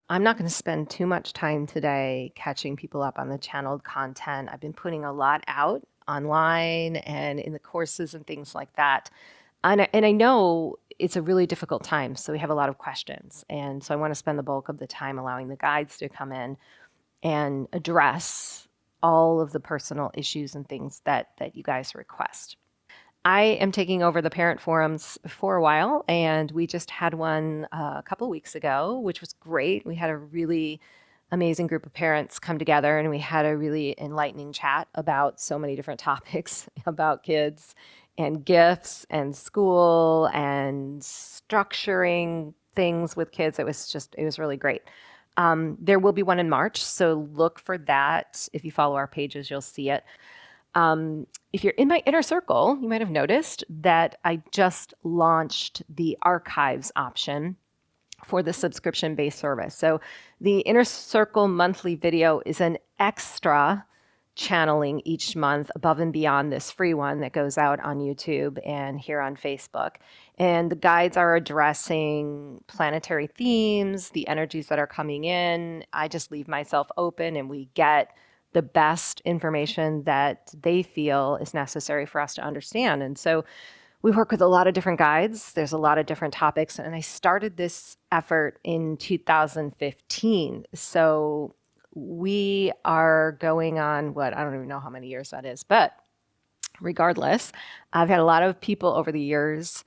I'm not going to spend too much time today catching people up on the channeled content. I've been putting a lot out online and in the courses and things like that. And I know it's a really difficult time, so we have a lot of questions. And so I want to spend the bulk of the time allowing the guides to come in and address all of the personal issues and things that you guys request. I am taking over the parent forums for a while, and we just had one a couple weeks ago, which was great. We had a really amazing group of parents come together, and we had a really enlightening chat about so many different topics about kids and gifts and school and structuring things with kids. It was really great. There will be one in March, so look for that. If you follow our pages, you'll see it. If you're in my inner circle, you might have noticed that I just launched the archives option for the subscription-based service. So the inner circle monthly video is an extra channeling each month above and beyond this free one that goes out on YouTube and here on Facebook. And the guides are addressing planetary themes, the energies that are coming in. I just leave myself open and we get the best information that they feel is necessary for us to understand. And so we work with a lot of different guides. There's a lot of different topics. And I started this effort in 2015. So we are going on I don't even know how many years that is. But regardless, I've had a lot of people over the years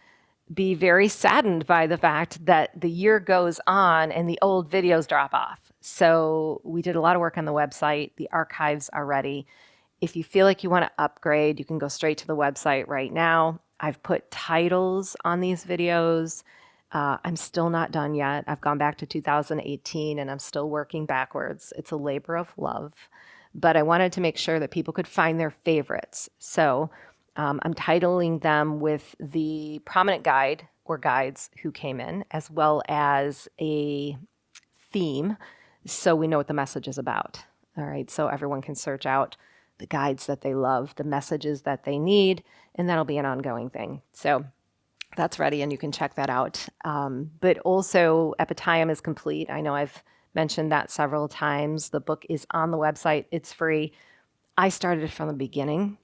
be very saddened by the fact that the year goes on and the old videos drop off. So we did a lot of work on the website. The archives are ready. If you feel like you want to upgrade, you can go straight to the website right now. I've put titles on these videos. I'm still not done yet. I've gone back to 2018 and I'm still working backwards. It's a labor of love, but I wanted to make sure that people could find their favorites. So I'm titling them with the prominent guide or guides who came in, as well as a theme, so we know what the message is about. All right, so everyone can search out the guides that they love, the messages that they need, and that'll be an ongoing thing. So that's ready, and you can check that out. But also, Epitime is complete. I know I've mentioned that several times. The book is on the website. It's free. I started from the beginning,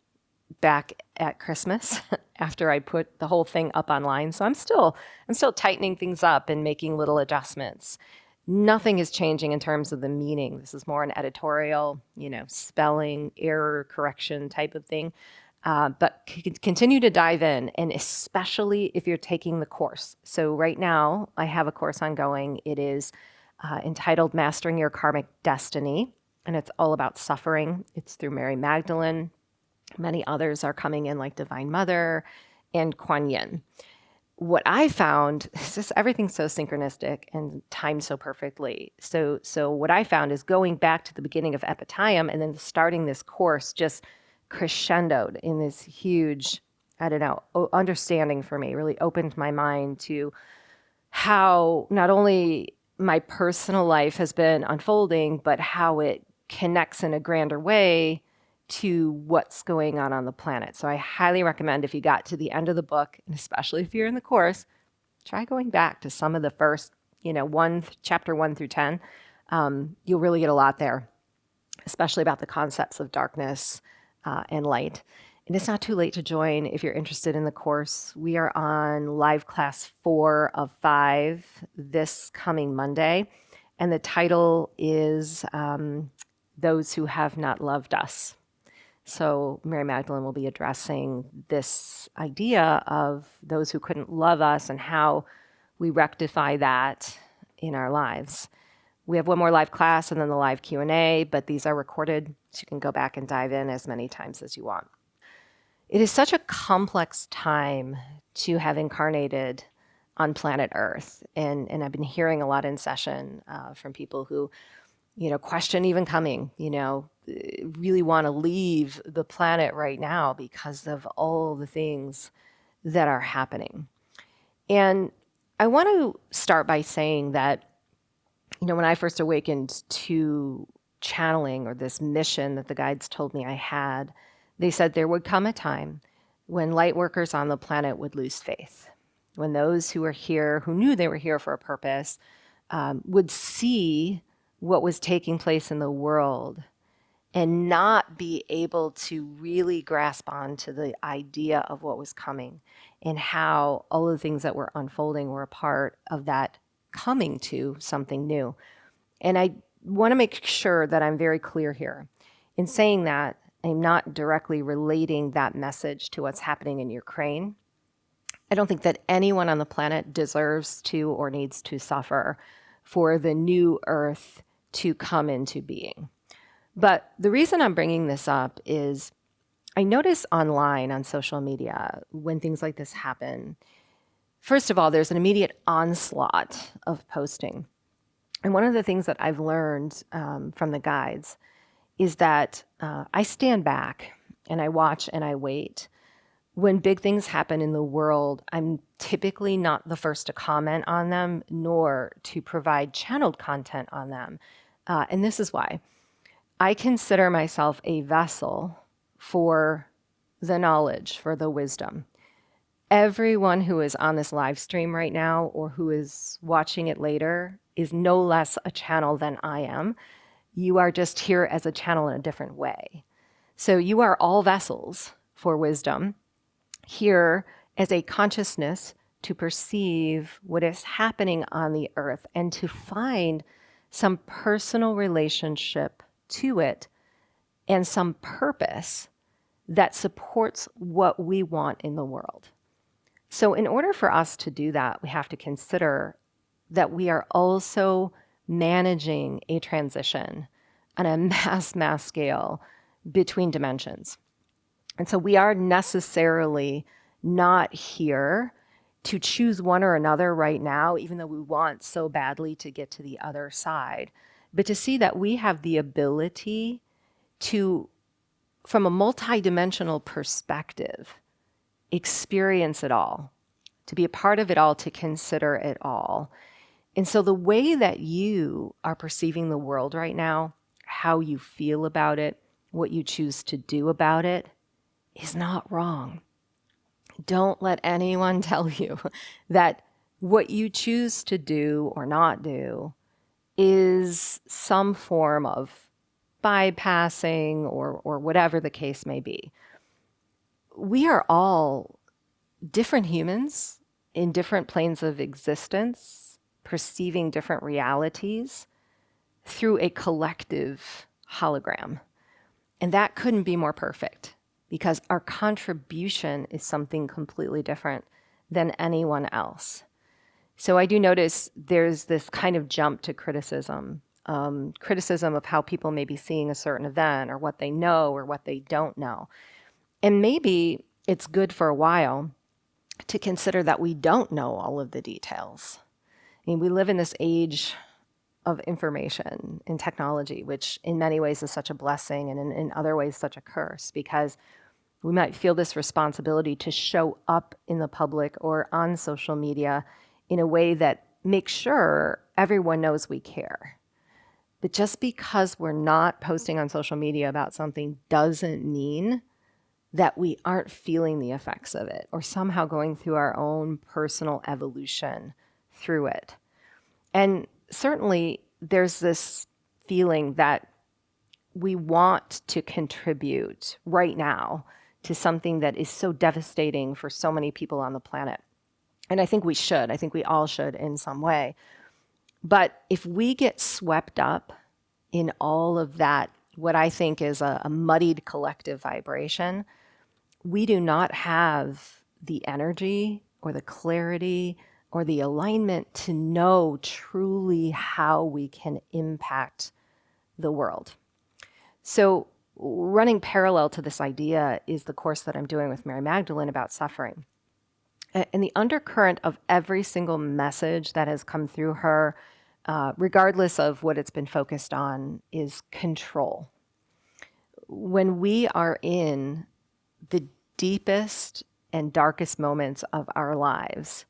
back at Christmas after I put the whole thing up online. So I'm still tightening things up and making little adjustments. Nothing is changing in terms of the meaning. This is more an editorial, spelling, error correction type of thing. But continue to dive in, and especially if you're taking the course. So right now, I have a course ongoing. It is entitled Mastering Your Karmic Destiny, and it's all about suffering. It's through Mary Magdalene. Many others are coming in like Divine Mother and Kuan Yin. What I found is just everything's so synchronistic and timed so perfectly. So what I found is going back to the beginning of Epitime and then starting this course just crescendoed in this huge, understanding for me, really opened my mind to how not only my personal life has been unfolding, but how it connects in a grander way to what's going on the planet. So I highly recommend, if you got to the end of the book, and especially if you're in the course, try going back to some of the first, chapter 1 through 10. You'll really get a lot there, especially about the concepts of darkness and light. And it's not too late to join if you're interested in the course. We are on live class 4 of 5 this coming Monday. And the title is Those Who Have Not Loved Us. So Mary Magdalene will be addressing this idea of those who couldn't love us and how we rectify that in our lives. We have one more live class and then the live Q&A, but these are recorded, so you can go back and dive in as many times as you want. It is such a complex time to have incarnated on planet Earth. And I've been hearing a lot in session from people who, question even coming, really want to leave the planet right now because of all the things that are happening. And I want to start by saying that, when I first awakened to channeling, or this mission that the guides told me I had, they said there would come a time when light workers on the planet would lose faith, when those who were here, who knew they were here for a purpose, would see what was taking place in the world and not be able to really grasp onto the idea of what was coming and how all the things that were unfolding were a part of that coming to something new. And I want to make sure that I'm very clear here. In saying that, I'm not directly relating that message to what's happening in Ukraine. I don't think that anyone on the planet deserves to or needs to suffer for the new earth to come into being. But the reason I'm bringing this up is I notice online on social media when things like this happen, first of all, there's an immediate onslaught of posting. And one of the things that I've learned from the guides is that I stand back and I watch and I wait. When big things happen in the world, I'm typically not the first to comment on them, nor to provide channeled content on them. And this is why. I consider myself a vessel for the knowledge, for the wisdom. Everyone who is on this live stream right now or who is watching it later is no less a channel than I am. You are just here as a channel in a different way. So you are all vessels for wisdom, here as a consciousness to perceive what is happening on the earth and to find some personal relationship to it and some purpose that supports what we want in the world. So in order for us to do that, we have to consider that we are also managing a transition on a mass scale between dimensions. And so we are necessarily not here to choose one or another right now, even though we want so badly to get to the other side, but to see that we have the ability to, from a multidimensional perspective, experience it all, to be a part of it all, to consider it all. And so the way that you are perceiving the world right now, how you feel about it, what you choose to do about it, is not wrong. Don't let anyone tell you that what you choose to do or not do is some form of bypassing or whatever the case may be. We are all different humans in different planes of existence, perceiving different realities through a collective hologram. And that couldn't be more perfect because our contribution is something completely different than anyone else. So I do notice there's this kind of jump to criticism of how people may be seeing a certain event or what they know or what they don't know. And maybe it's good for a while to consider that we don't know all of the details. I mean, we live in this age of information and technology, which in many ways is such a blessing and in other ways such a curse, because we might feel this responsibility to show up in the public or on social media in a way that makes sure everyone knows we care. But just because we're not posting on social media about something doesn't mean that we aren't feeling the effects of it or somehow going through our own personal evolution through it. And certainly there's this feeling that we want to contribute right now to something that is so devastating for so many people on the planet. And I think we should. I think we all should in some way. But if we get swept up in all of that, what I think is a muddied collective vibration, we do not have the energy or the clarity or the alignment to know truly how we can impact the world. So running parallel to this idea is the course that I'm doing with Mary Magdalene about suffering. And the undercurrent of every single message that has come through her, regardless of what it's been focused on, is control. When we are in the deepest and darkest moments of our lives,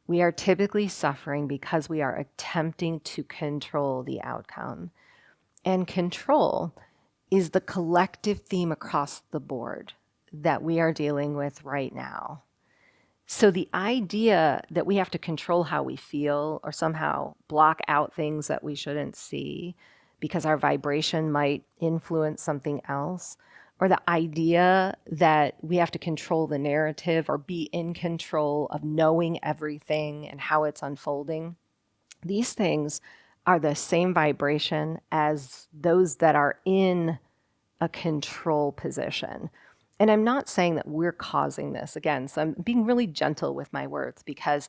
we are typically suffering because we are attempting to control the outcome. And control is the collective theme across the board that we are dealing with right now. So the idea that we have to control how we feel or somehow block out things that we shouldn't see because our vibration might influence something else, or the idea that we have to control the narrative or be in control of knowing everything and how it's unfolding, these things are the same vibration as those that are in a control position. And I'm not saying that we're causing this again. So I'm being really gentle with my words because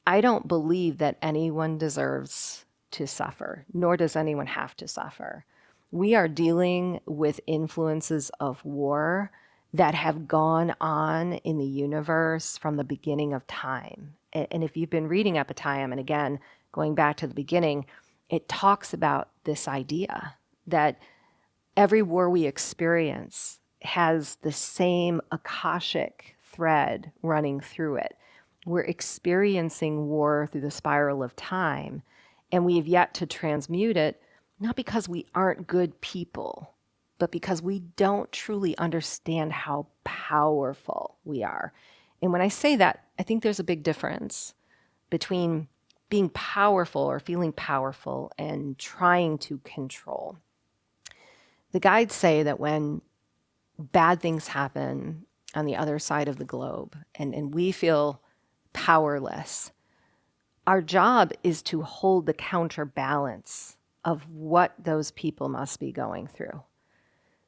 I don't believe that anyone deserves to suffer, nor does anyone have to suffer. We are dealing with influences of war that have gone on in the universe from the beginning of time. And if you've been reading Epitime, and again, going back to the beginning, it talks about this idea that every war we experience has the same Akashic thread running through it. We're experiencing war through the spiral of time, and we have yet to transmute it, not because we aren't good people, but because we don't truly understand how powerful we are. And when I say that, I think there's a big difference between being powerful or feeling powerful and trying to control. The guides say that when bad things happen on the other side of the globe and we feel powerless, our job is to hold the counterbalance of what those people must be going through.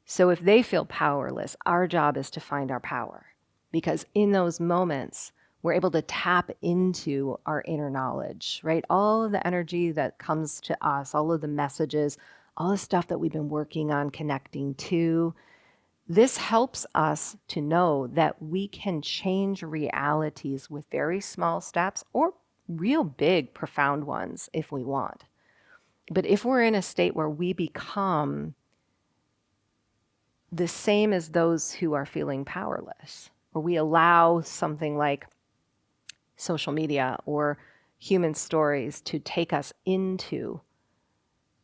So if they feel powerless, our job is to find our power, because in those moments, we're able to tap into our inner knowledge, right? All of the energy that comes to us, all of the messages, all the stuff that we've been working on connecting to, this helps us to know that we can change realities with very small steps or real big, profound ones if we want. But if we're in a state where we become the same as those who are feeling powerless, or we allow something like social media or human stories to take us into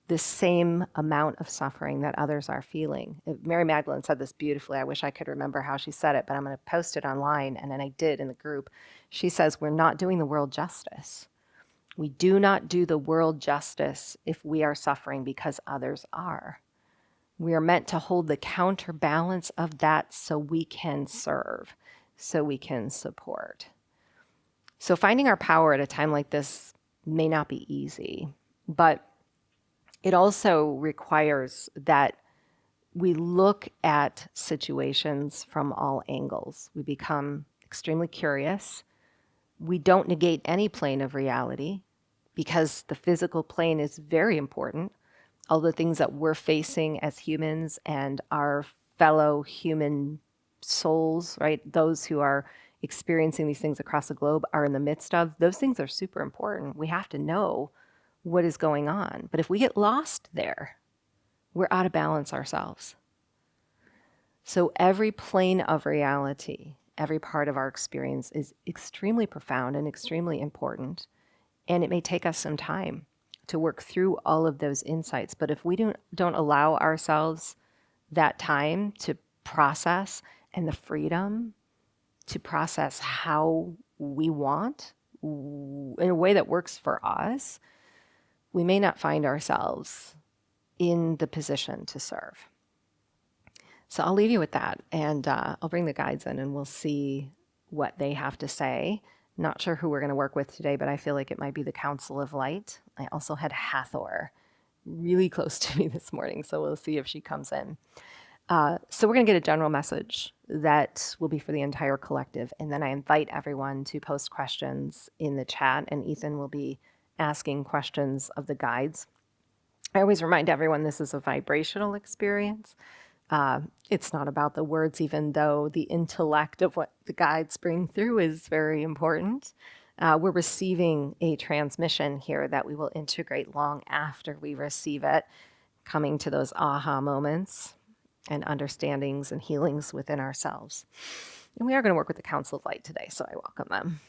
the same amount of suffering that others are feeling. Mary Magdalene said this beautifully. I wish I could remember how she said it, but I'm going to post it online. And then I did in the group. She says, we're not doing the world justice. We do not do the world justice if we are suffering because others are. We are meant to hold the counterbalance of that so we can serve, so we can support. So finding our power at a time like this may not be easy, but it also requires that we look at situations from all angles. We become extremely curious. We don't negate any plane of reality because the physical plane is very important. All the things that we're facing as humans and our fellow human souls, right? Those who are experiencing these things across the globe are in the midst of, those things are super important. We have to know what is going on. But if we get lost there, we're out of balance ourselves. So every plane of reality, every part of our experience is extremely profound and extremely important. And it may take us some time to work through all of those insights. But if we don't allow ourselves that time to process and the freedom to process how we want in a way that works for us, we may not find ourselves in the position to serve. So I'll leave you with that, and I'll bring the guides in and we'll see what they have to say. Not sure who we're going to work with today, but I feel like it might be the Council of Light. I also had Hathor really close to me this morning, so we'll see if she comes in. So we're going to get a general message that will be for the entire collective, and then I invite everyone to post questions in the chat, and Ethann will be asking questions of the guides. I always remind everyone this is a vibrational experience. It's not about the words, even though the intellect of what the guides bring through is very important. We're receiving a transmission here that we will integrate long after we receive it, coming to those aha moments and understandings and healings within ourselves. And we are going to work with the Council of Light today, so I welcome them.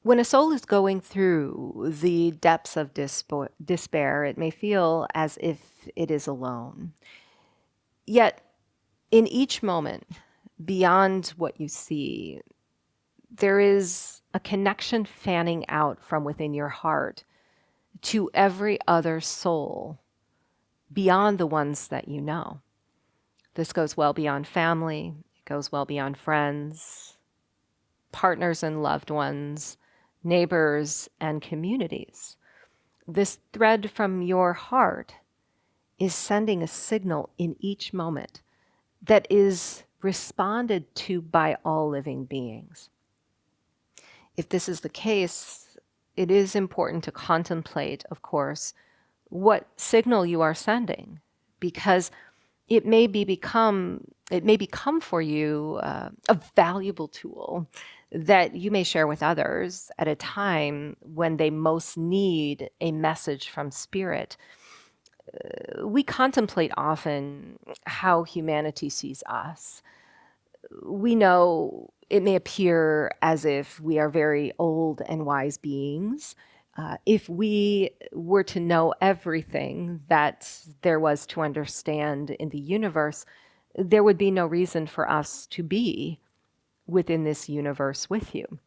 When a soul is going through the depths of despair, it may feel as if it is alone. Yet, in each moment, beyond what you see, there is a connection fanning out from within your heart to every other soul beyond the ones that you know. This goes well beyond family, it goes well beyond friends, partners and loved ones, neighbors and communities. This thread from your heart is sending a signal in each moment that is responded to by all living beings. If this is the case, it is important to contemplate, of course, what signal you are sending, because it may become for you a valuable tool that you may share with others at a time when they most need a message from spirit. We contemplate often how humanity sees us. We know it may appear as if we are very old and wise beings. If we were to know everything that there was to understand in the universe, there would be no reason for us to be within this universe with you.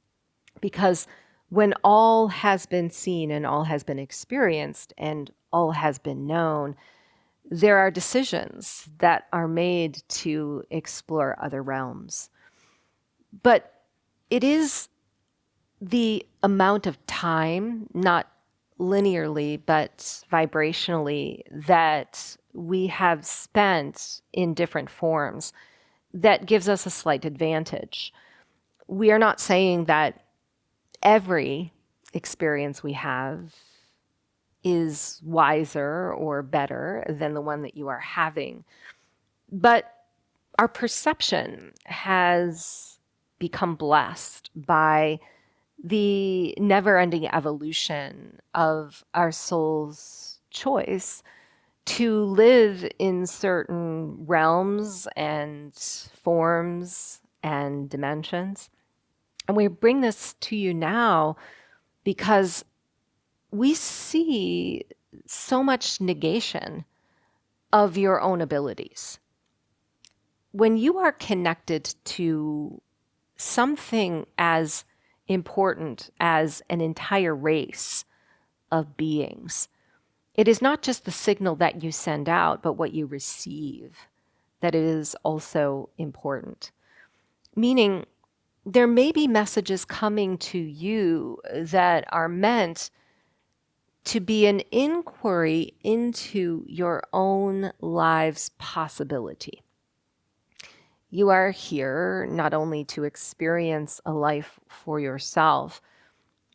Because when all has been seen and all has been experienced and all has been known, there are decisions that are made to explore other realms. But it is the amount of time, not linearly, but vibrationally, that we have spent in different forms that gives us a slight advantage. We are not saying that every experience we have is wiser or better than the one that you are having. But our perception has become blessed by the never-ending evolution of our soul's choice to live in certain realms and forms and dimensions. And we bring this to you now because we see so much negation of your own abilities. When you are connected to something as important as an entire race of beings, it is not just the signal that you send out, but what you receive that is also important. Meaning, there may be messages coming to you that are meant to be an inquiry into your own life's possibility. You are here not only to experience a life for yourself,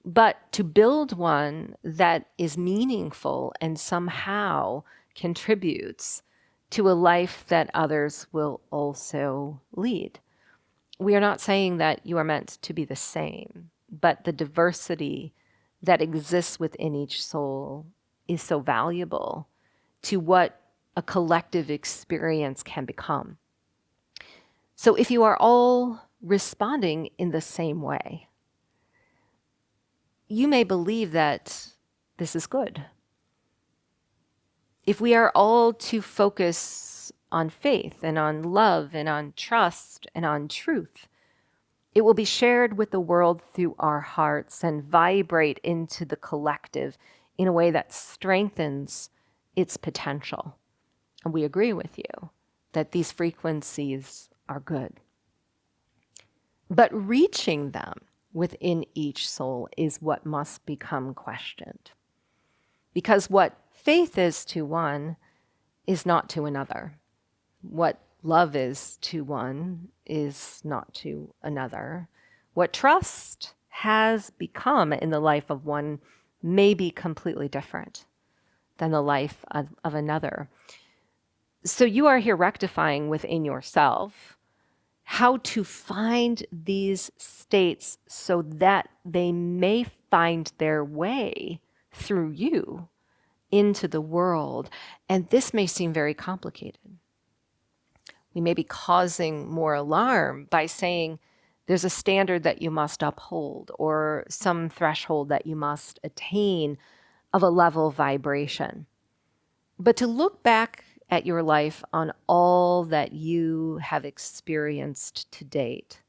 but to build one that is meaningful and somehow contributes to a life that others will also lead. We are not saying that you are meant to be the same, but the diversity that exists within each soul is so valuable to what a collective experience can become. So if you are all responding in the same way, you may believe that this is good. If we are all to focus on faith and on love and on trust and on truth, it will be shared with the world through our hearts and vibrate into the collective in a way that strengthens its potential. And we agree with you that these frequencies are good. But reaching them within each soul is what must become questioned. Because what faith is to one is not to another. What love is to one is not to another. What trust has become in the life of one may be completely different than the life of another. So you are here rectifying within yourself how to find these states so that they may find their way through you into the world. And this may seem very complicated. We may be causing more alarm by saying there's a standard that you must uphold or some threshold that you must attain of a level vibration. But to look back at your life on all that you have experienced to date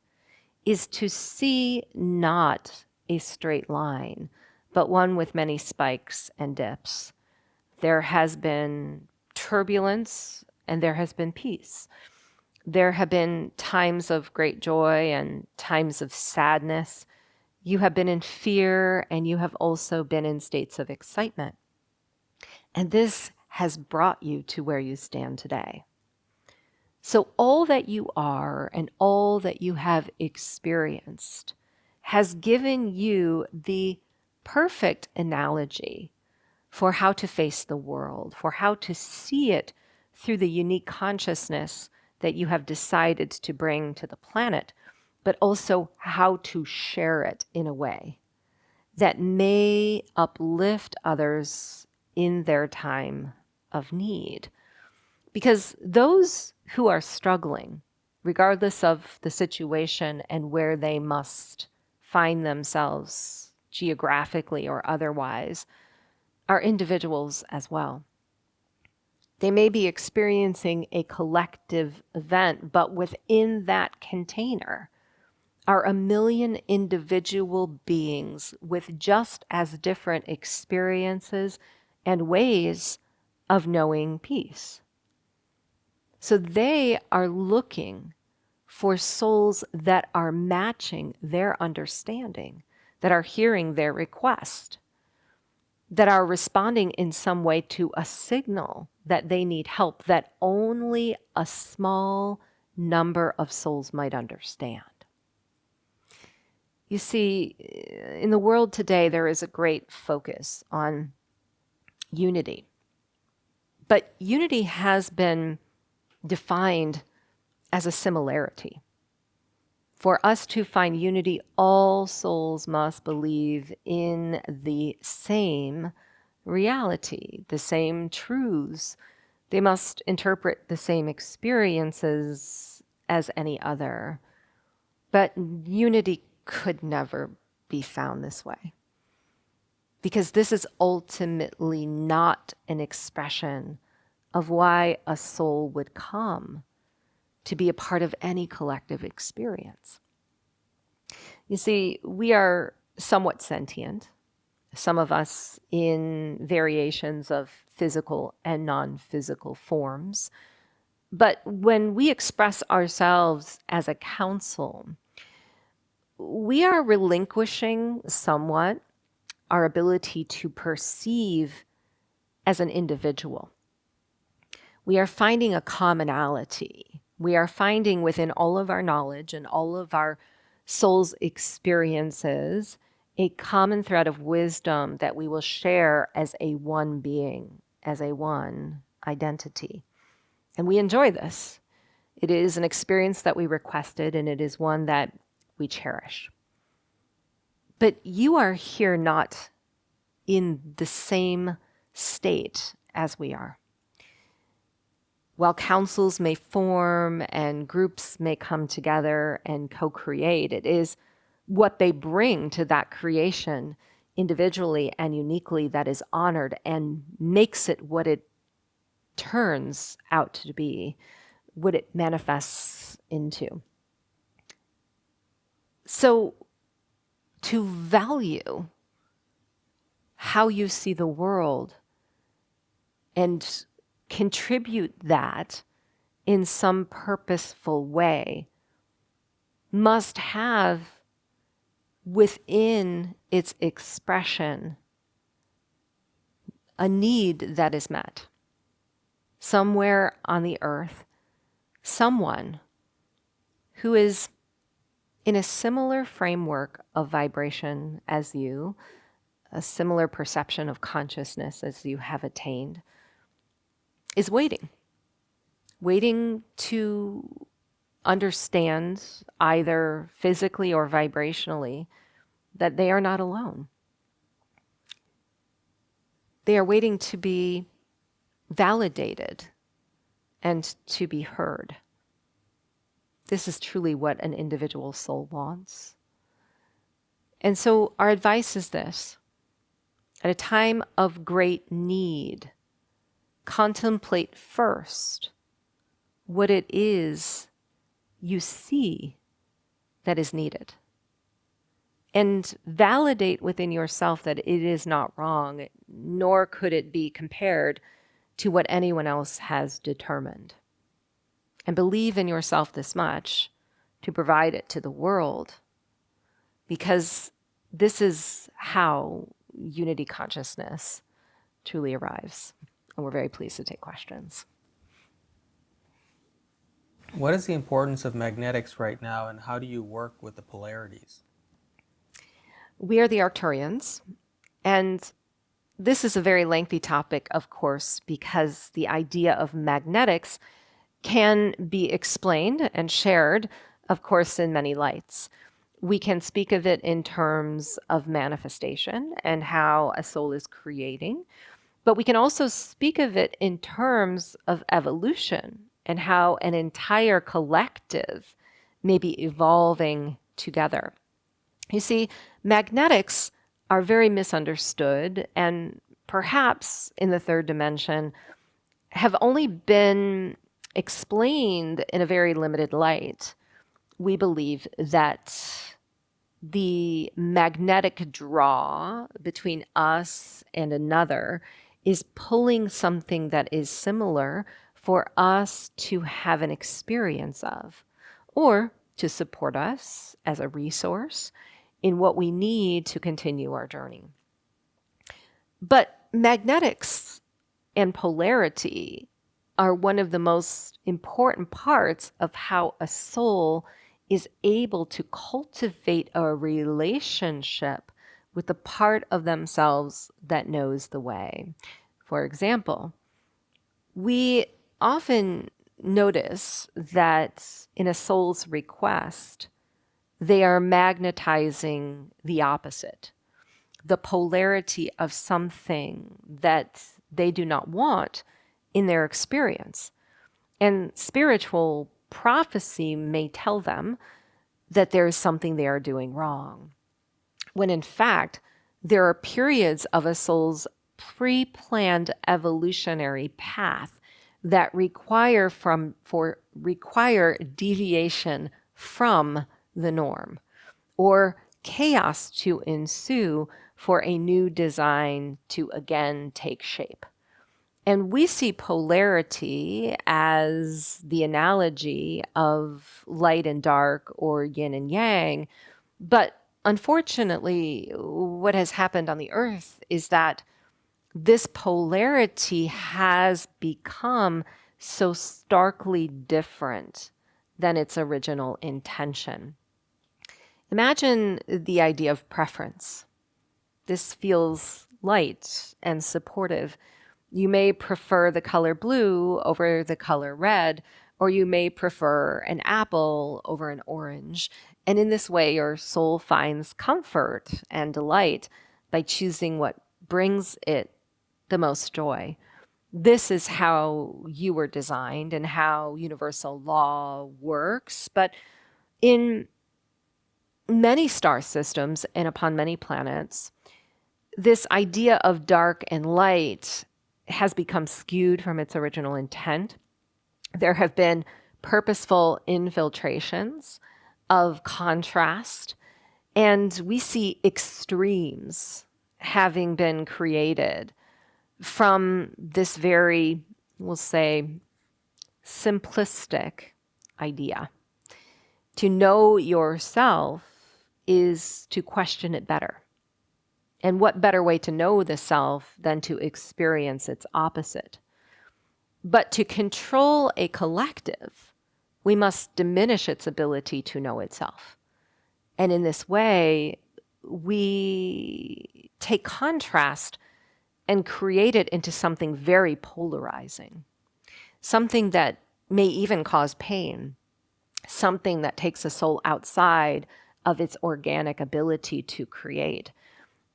is to see not a straight line, but one with many spikes and dips. There has been turbulence and there has been peace. There have been times of great joy and times of sadness. You have been in fear and you have also been in states of excitement. And this has brought you to where you stand today. So all that you are and all that you have experienced has given you the perfect analogy for how to face the world, for how to see it through the unique consciousness that you have decided to bring to the planet, but also how to share it in a way that may uplift others in their time of need. Because those who are struggling, regardless of the situation and where they must find themselves geographically or otherwise, are individuals as well. They may be experiencing a collective event, but within that container are a million individual beings with just as different experiences and ways of knowing peace. So they are looking for souls that are matching their understanding, that are hearing their request, that are responding in some way to a signal that they need help that only a small number of souls might understand. You see, in the world today, there is a great focus on unity. But unity has been defined as a similarity. For us to find unity, all souls must believe in the same reality, the same truths. They must interpret the same experiences as any other. But unity could never be found this way, because this is ultimately not an expression of why a soul would come to be a part of any collective experience. You see, we are somewhat sentient, some of us in variations of physical and non-physical forms. But when we express ourselves as a council, we are relinquishing somewhat our ability to perceive as an individual. We are finding a commonality. We are finding within all of our knowledge and all of our soul's experiences a common thread of wisdom that we will share as a one being, as a one identity. And we enjoy this. It is an experience that we requested, and it is one that we cherish. But you are here not in the same state as we are. While councils may form and groups may come together and co-create, it is what they bring to that creation individually and uniquely that is honored and makes it what it turns out to be, what it manifests into. So to value how you see the world and contribute that in some purposeful way must have within its expression a need that is met. Somewhere on the earth, someone who is in a similar framework of vibration as you, a similar perception of consciousness as you have attained, is waiting to understand either physically or vibrationally that they are not alone. They are waiting to be validated and to be heard. This is truly what an individual soul wants. And so our advice is this: at a time of great need, contemplate first what it is you see that is needed. And validate within yourself that it is not wrong, nor could it be compared to what anyone else has determined. And believe in yourself this much to provide it to the world, because this is how unity consciousness truly arrives. And we're very pleased to take questions. What is the importance of magnetics right now, and how do you work with the polarities? We are the Arcturians, and this is a very lengthy topic, of course, because the idea of magnetics can be explained and shared, of course, in many lights. We can speak of it in terms of manifestation and how a soul is creating, but we can also speak of it in terms of evolution and how an entire collective may be evolving together. You see, magnetics are very misunderstood, and perhaps in the third dimension have only been explained in a very limited light. We believe that the magnetic draw between us and another is pulling something that is similar for us to have an experience of, or to support us as a resource in what we need to continue our journey. But magnetics and polarity are one of the most important parts of how a soul is able to cultivate a relationship with the part of themselves that knows the way. For example, we often notice that in a soul's request, they are magnetizing the opposite, the polarity of something that they do not want in their experience. And spiritual prophecy may tell them that there is something they are doing wrong, when in fact, there are periods of a soul's pre-planned evolutionary path that require deviation from the norm, or chaos to ensue for a new design to again take shape. And we see polarity as the analogy of light and dark, or yin and yang. But unfortunately, what has happened on the earth is that this polarity has become so starkly different than its original intention. Imagine the idea of preference. This feels light and supportive. You may prefer the color blue over the color red, or you may prefer an apple over an orange. And in this way, your soul finds comfort and delight by choosing what brings it the most joy. This is how you were designed and how universal law works. But in many star systems and upon many planets, this idea of dark and light has become skewed from its original intent. There have been purposeful infiltrations of contrast, and we see extremes having been created from this very, we'll say, simplistic idea. To know yourself is to question it better. And what better way to know the self than to experience its opposite? But to control a collective, we must diminish its ability to know itself. And in this way, we take contrast and create it into something very polarizing, something that may even cause pain, something that takes a soul outside of its organic ability to create.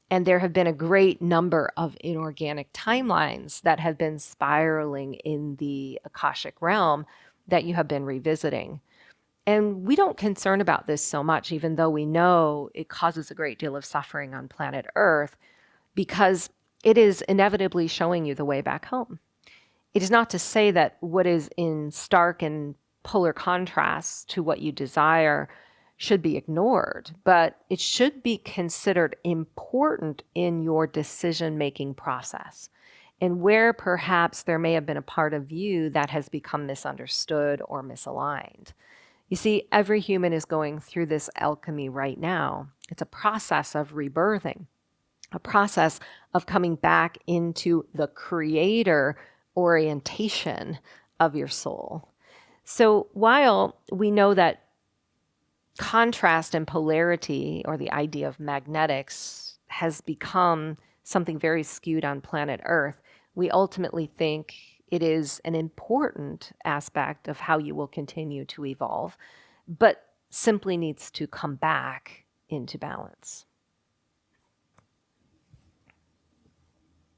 And there have been a great number of inorganic timelines that have been spiraling in the Akashic realm that you have been revisiting. And we don't concern about this so much, even though we know it causes a great deal of suffering on planet Earth, because it is inevitably showing you the way back home. It is not to say that what is in stark and polar contrast to what you desire should be ignored, but it should be considered important in your decision-making process. And where perhaps there may have been a part of you that has become misunderstood or misaligned. You see, every human is going through this alchemy right now. It's a process of rebirthing, a process of coming back into the creator orientation of your soul. So while we know that contrast and polarity, or the idea of magnetics, has become something very skewed on planet Earth, we ultimately think it is an important aspect of how you will continue to evolve, but simply needs to come back into balance.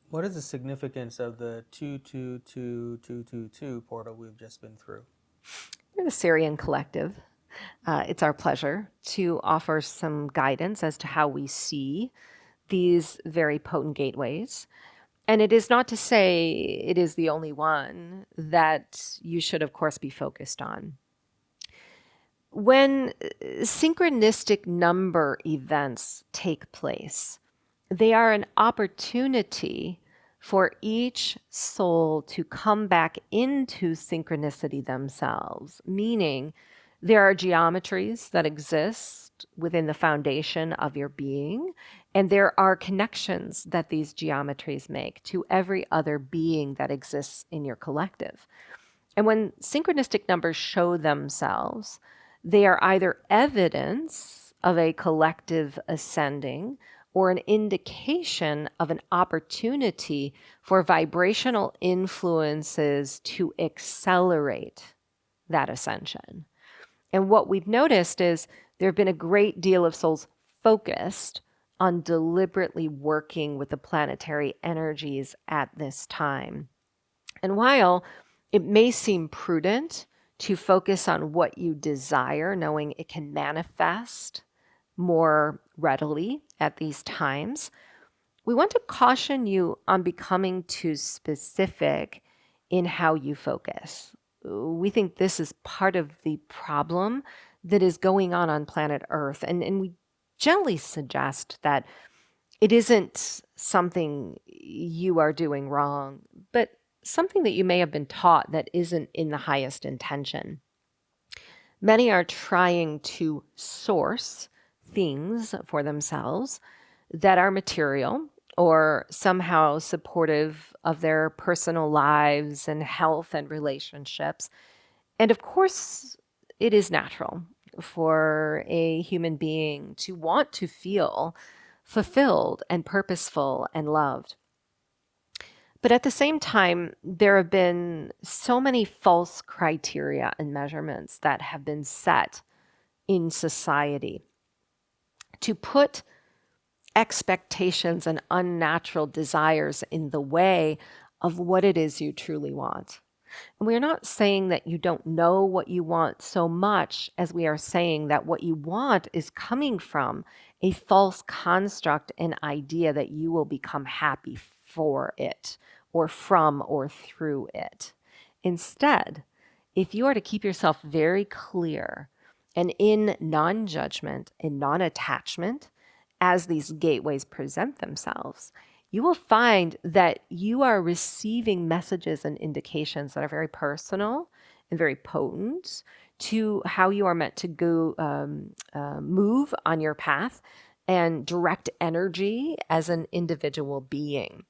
What is the significance of the 222222 portal we've just been through? We're the Syrian Collective. It's our pleasure to offer some guidance as to how we see these very potent gateways. And it is not to say it is the only one that you should, of course, be focused on. When synchronistic number events take place, they are an opportunity for each soul to come back into synchronicity themselves, meaning there are geometries that exist within the foundation of your being, and there are connections that these geometries make to every other being that exists in your collective. And when synchronistic numbers show themselves, they are either evidence of a collective ascending or an indication of an opportunity for vibrational influences to accelerate that ascension. And what we've noticed is there have been a great deal of souls focused on deliberately working with the planetary energies at this time. And while it may seem prudent to focus on what you desire, knowing it can manifest more readily at these times, we want to caution you on becoming too specific in how you focus. We think this is part of the problem that is going on planet Earth. And we gently suggest that it isn't something you are doing wrong, but something that you may have been taught that isn't in the highest intention. Many are trying to source things for themselves that are material or somehow supportive of their personal lives and health and relationships. And of course, it is natural for a human being to want to feel fulfilled and purposeful and loved. But at the same time, there have been so many false criteria and measurements that have been set in society to put expectations and unnatural desires in the way of what it is you truly want. And we're not saying that you don't know what you want so much as we are saying that what you want is coming from a false construct and idea that you will become happy for it or from or through it. Instead, if you are to keep yourself very clear and in non-judgment and non-attachment as these gateways present themselves, you will find that you are receiving messages and indications that are very personal and very potent to how you are meant to go move on your path and direct energy as an individual being.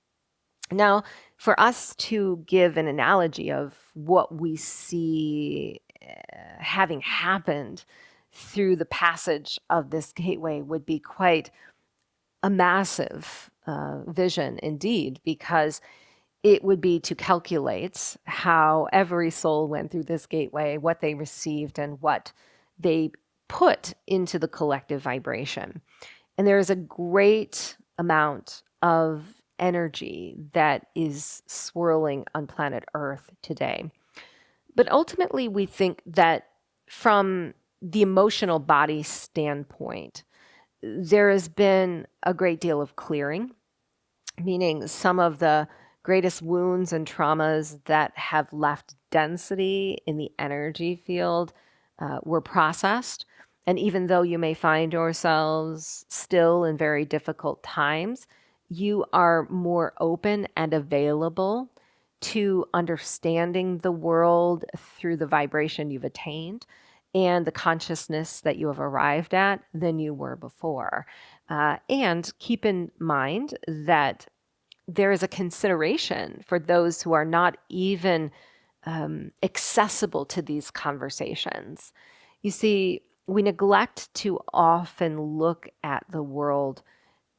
Now, for us to give an analogy of what we see having happened through the passage of this gateway would be quite a massive vision indeed, because it would be to calculate how every soul went through this gateway, what they received, and what they put into the collective vibration. And there is a great amount of energy that is swirling on planet Earth today. But ultimately, we think that from the emotional body standpoint, there has been a great deal of clearing, meaning some of the greatest wounds and traumas that have left density in the energy field were processed. And even though you may find yourselves still in very difficult times, you are more open and available to understanding the world through the vibration you've attained and the consciousness that you have arrived at than you were before. And keep in mind that there is a consideration for those who are not even accessible to these conversations. You see, we neglect to often look at the world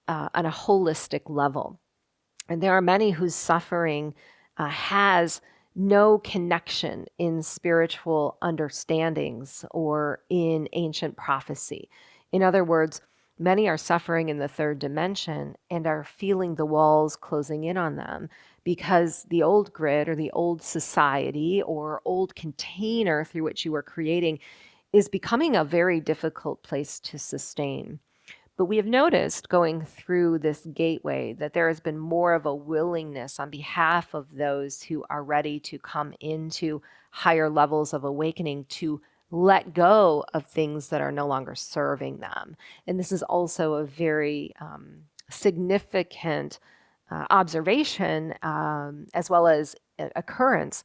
on a holistic level. And there are many whose suffering has no connection in spiritual understandings or in ancient prophecy. In other words, many are suffering in the third dimension and are feeling the walls closing in on them because the old grid or the old society or old container through which you were creating is becoming a very difficult place to sustain. But we have noticed going through this gateway that there has been more of a willingness on behalf of those who are ready to come into higher levels of awakening to let go of things that are no longer serving them. And this is also a very significant observation as well as occurrence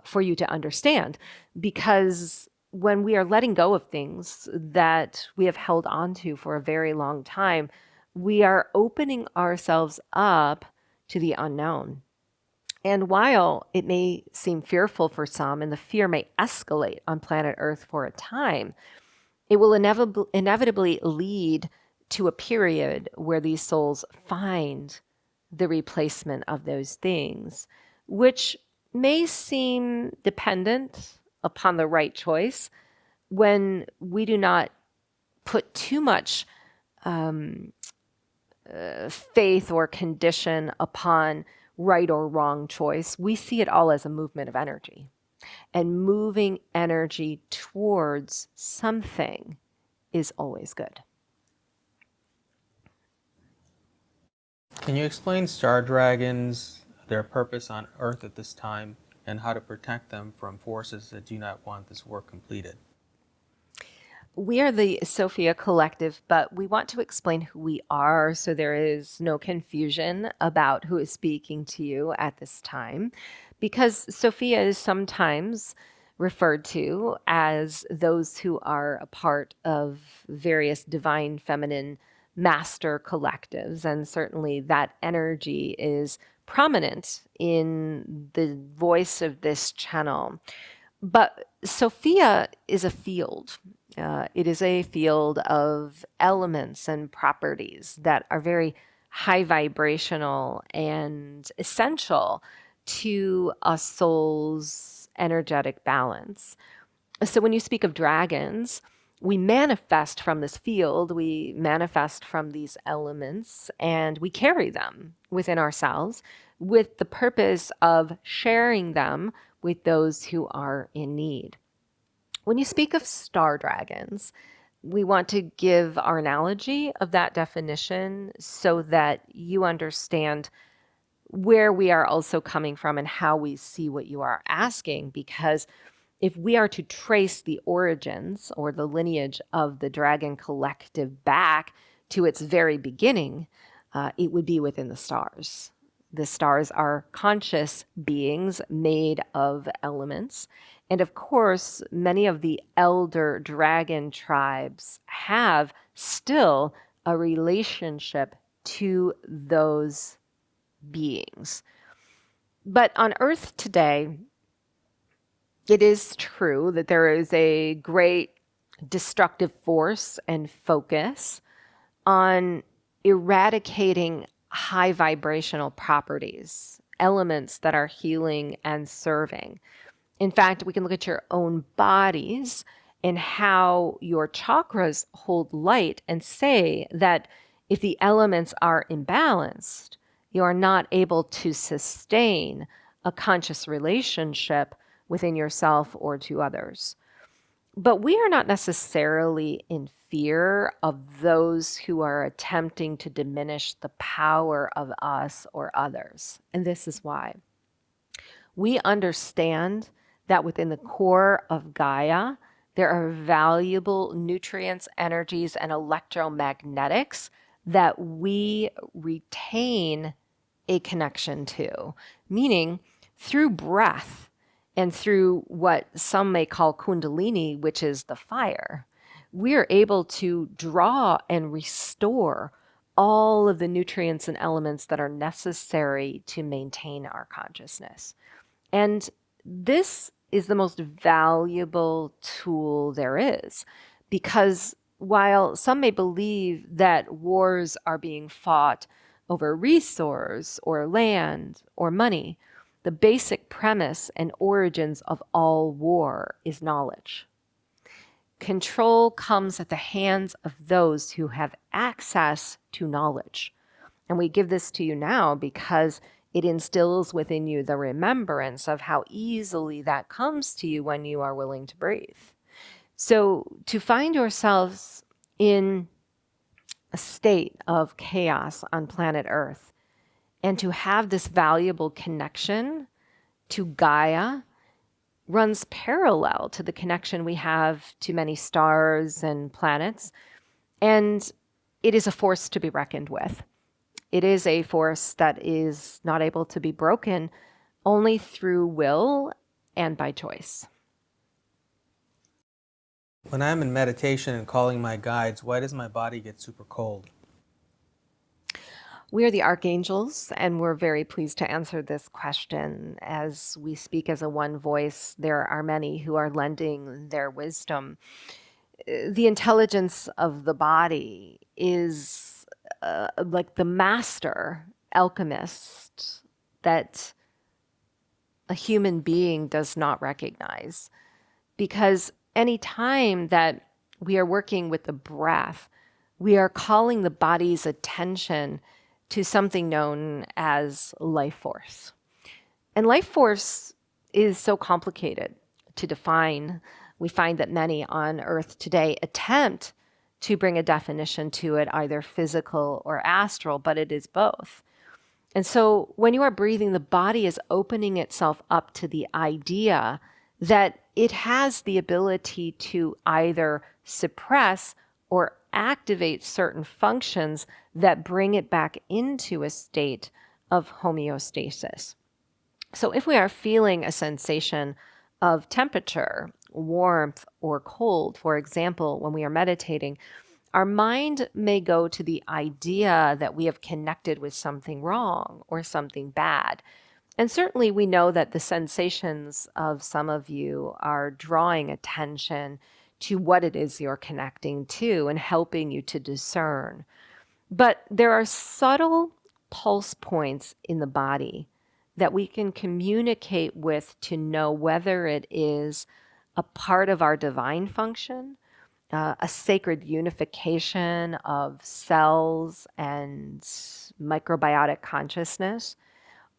for you to understand, because when we are letting go of things that we have held onto for a very long time, we are opening ourselves up to the unknown. And while it may seem fearful for some and the fear may escalate on planet Earth for a time, it will inevitably lead to a period where these souls find the replacement of those things, which may seem dependent upon the right choice when we do not put too much faith or condition upon right or wrong choice. We see it all as a movement of energy. And moving energy towards something is always good. Can you explain star dragons, their purpose on Earth at this time, and how to protect them from forces that do not want this work completed? We are the Sophia Collective, but we want to explain who we are so there is no confusion about who is speaking to you at this time. Because Sophia is sometimes referred to as those who are a part of various divine feminine master collectives. And certainly that energy is prominent in the voice of this channel. But Sophia is a field. It is a field of elements and properties that are very high vibrational and essential to a soul's energetic balance. So when you speak of dragons, we manifest from this field, we manifest from these elements, and we carry them within ourselves with the purpose of sharing them with those who are in need. When you speak of star dragons, we want to give our analogy of that definition so that you understand where we are also coming from and how we see what you are asking. Because if we are to trace the origins or the lineage of the dragon collective back to its very beginning, it would be within the stars. The stars are conscious beings made of elements. And of course, many of the elder dragon tribes have still a relationship to those beings. But on Earth today, it is true that there is a great destructive force and focus on eradicating high vibrational properties, elements that are healing and serving. In fact, we can look at your own bodies and how your chakras hold light and say that if the elements are imbalanced, you are not able to sustain a conscious relationship within yourself or to others. But we are not necessarily in fear of those who are attempting to diminish the power of us or others. And this is why. We understand that within the core of Gaia, there are valuable nutrients, energies, and electromagnetics that we retain a connection to, meaning through breath and through what some may call kundalini, which is the fire, we are able to draw and restore all of the nutrients and elements that are necessary to maintain our consciousness. And this is the most valuable tool there is, because while some may believe that wars are being fought over resource or land or money, the basic premise and origins of all war is knowledge. Control comes at the hands of those who have access to knowledge. And we give this to you now because it instills within you the remembrance of how easily that comes to you when you are willing to breathe. So to find yourselves in a state of chaos on planet Earth and to have this valuable connection to Gaia runs parallel to the connection we have to many stars and planets. And it is a force to be reckoned with. It is a force that is not able to be broken only through will and by choice. When I'm in meditation and calling my guides, why does my body get super cold? We are the archangels, and we're very pleased to answer this question. As we speak as a one voice, there are many who are lending their wisdom. The intelligence of the body is like the master alchemist that a human being does not recognize. Because any time that we are working with the breath, we are calling the body's attention to something known as life force. And life force is so complicated to define. We find that many on Earth today attempt to bring a definition to it, either physical or astral, but it is both. And so when you are breathing, the body is opening itself up to the idea that it has the ability to either suppress or activate certain functions that bring it back into a state of homeostasis. So if we are feeling a sensation of temperature, warmth, or cold, for example, when we are meditating, our mind may go to the idea that we have connected with something wrong or something bad. And certainly we know that the sensations of some of you are drawing attention to what it is you're connecting to and helping you to discern. But there are subtle pulse points in the body that we can communicate with to know whether it is a part of our divine function, a sacred unification of cells and microbiotic consciousness,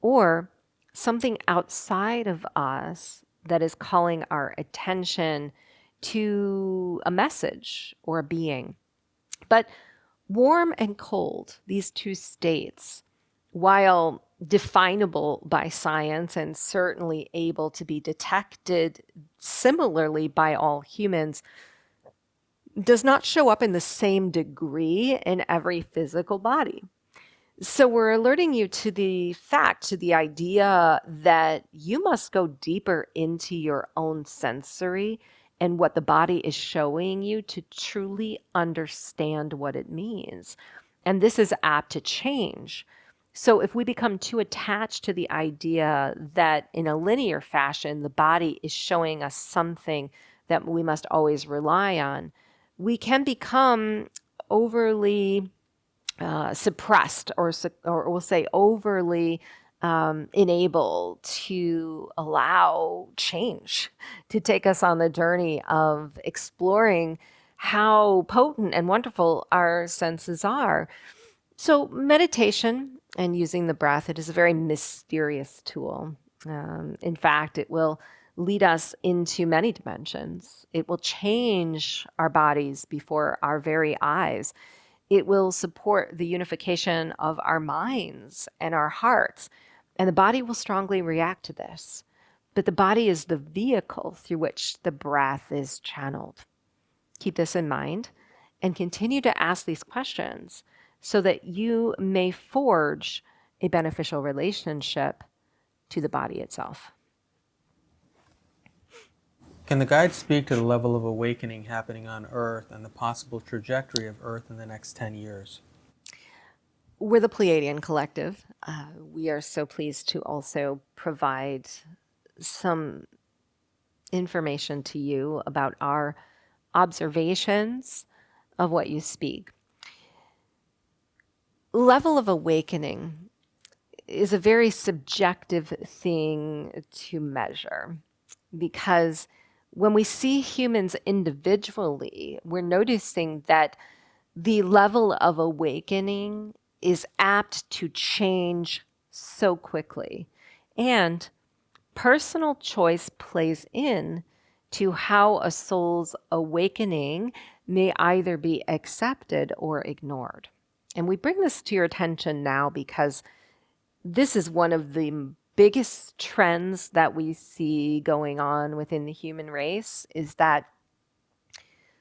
or something outside of us that is calling our attention to a message or a being. But warm and cold, these two states, while definable by science and certainly able to be detected similarly by all humans, does not show up in the same degree in every physical body. So we're alerting you to the fact, to the idea that you must go deeper into your own sensory and what the body is showing you to truly understand what it means. And this is apt to change. So if we become too attached to the idea that in a linear fashion, the body is showing us something that we must always rely on, we can become overly suppressed, or we'll say overly enabled to allow change to take us on the journey of exploring how potent and wonderful our senses are. So meditation and using the breath, it is a very mysterious tool. In fact, it will lead us into many dimensions. It will change our bodies before our very eyes. It will support the unification of our minds and our hearts. And the body will strongly react to this. But the body is the vehicle through which the breath is channeled. Keep this in mind and continue to ask these questions so that you may forge a beneficial relationship to the body itself. Can the guides speak to the level of awakening happening on Earth and the possible trajectory of Earth in the next 10 years? We're the Pleiadian Collective. We are so pleased to also provide some information to you about our observations of what you speak. Level of awakening is a very subjective thing to measure, because when we see humans individually, we're noticing that the level of awakening is apt to change so quickly. And personal choice plays in to how a soul's awakening may either be accepted or ignored. And we bring this to your attention now because this is one of the biggest trends that we see going on within the human race, is that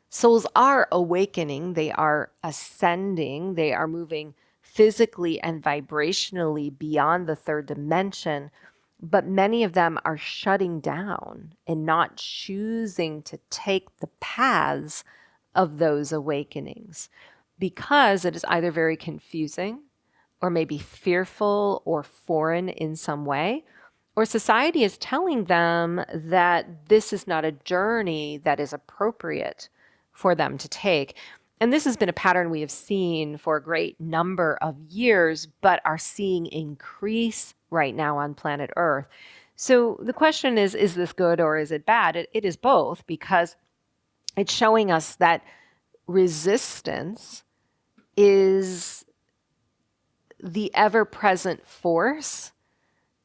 souls are awakening, they are ascending, they are moving physically and vibrationally beyond the third dimension, but many of them are shutting down and not choosing to take the paths of those awakenings because it is either very confusing or maybe fearful or foreign in some way, or society is telling them that this is not a journey that is appropriate for them to take. And this has been a pattern we have seen for a great number of years, but are seeing increase right now on planet Earth. So the question is this good or is it bad? It is both, because it's showing us that resistance is the ever-present force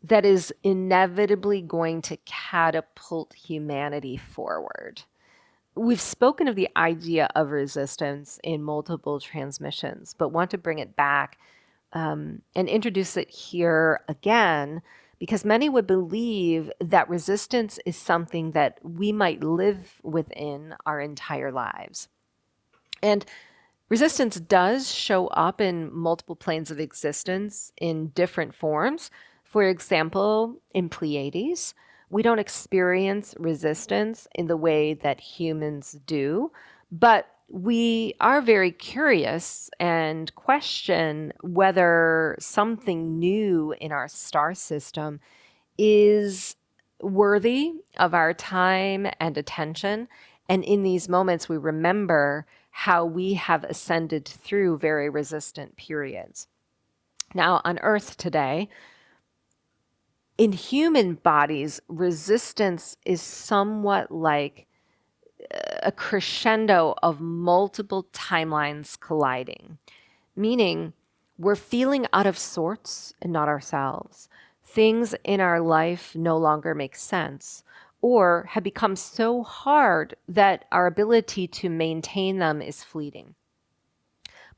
that is inevitably going to catapult humanity forward. We've spoken of the idea of resistance in multiple transmissions, but want to bring it back and introduce it here again, because many would believe that resistance is something that we might live within our entire lives. And resistance does show up in multiple planes of existence in different forms. For example, in Pleiades, we don't experience resistance in the way that humans do, but we are very curious and question whether something new in our star system is worthy of our time and attention. And in these moments, we remember how we have ascended through very resistant periods. Now, on Earth today, in human bodies, resistance is somewhat like a crescendo of multiple timelines colliding, meaning we're feeling out of sorts and not ourselves. Things in our life no longer make sense or have become so hard that our ability to maintain them is fleeting.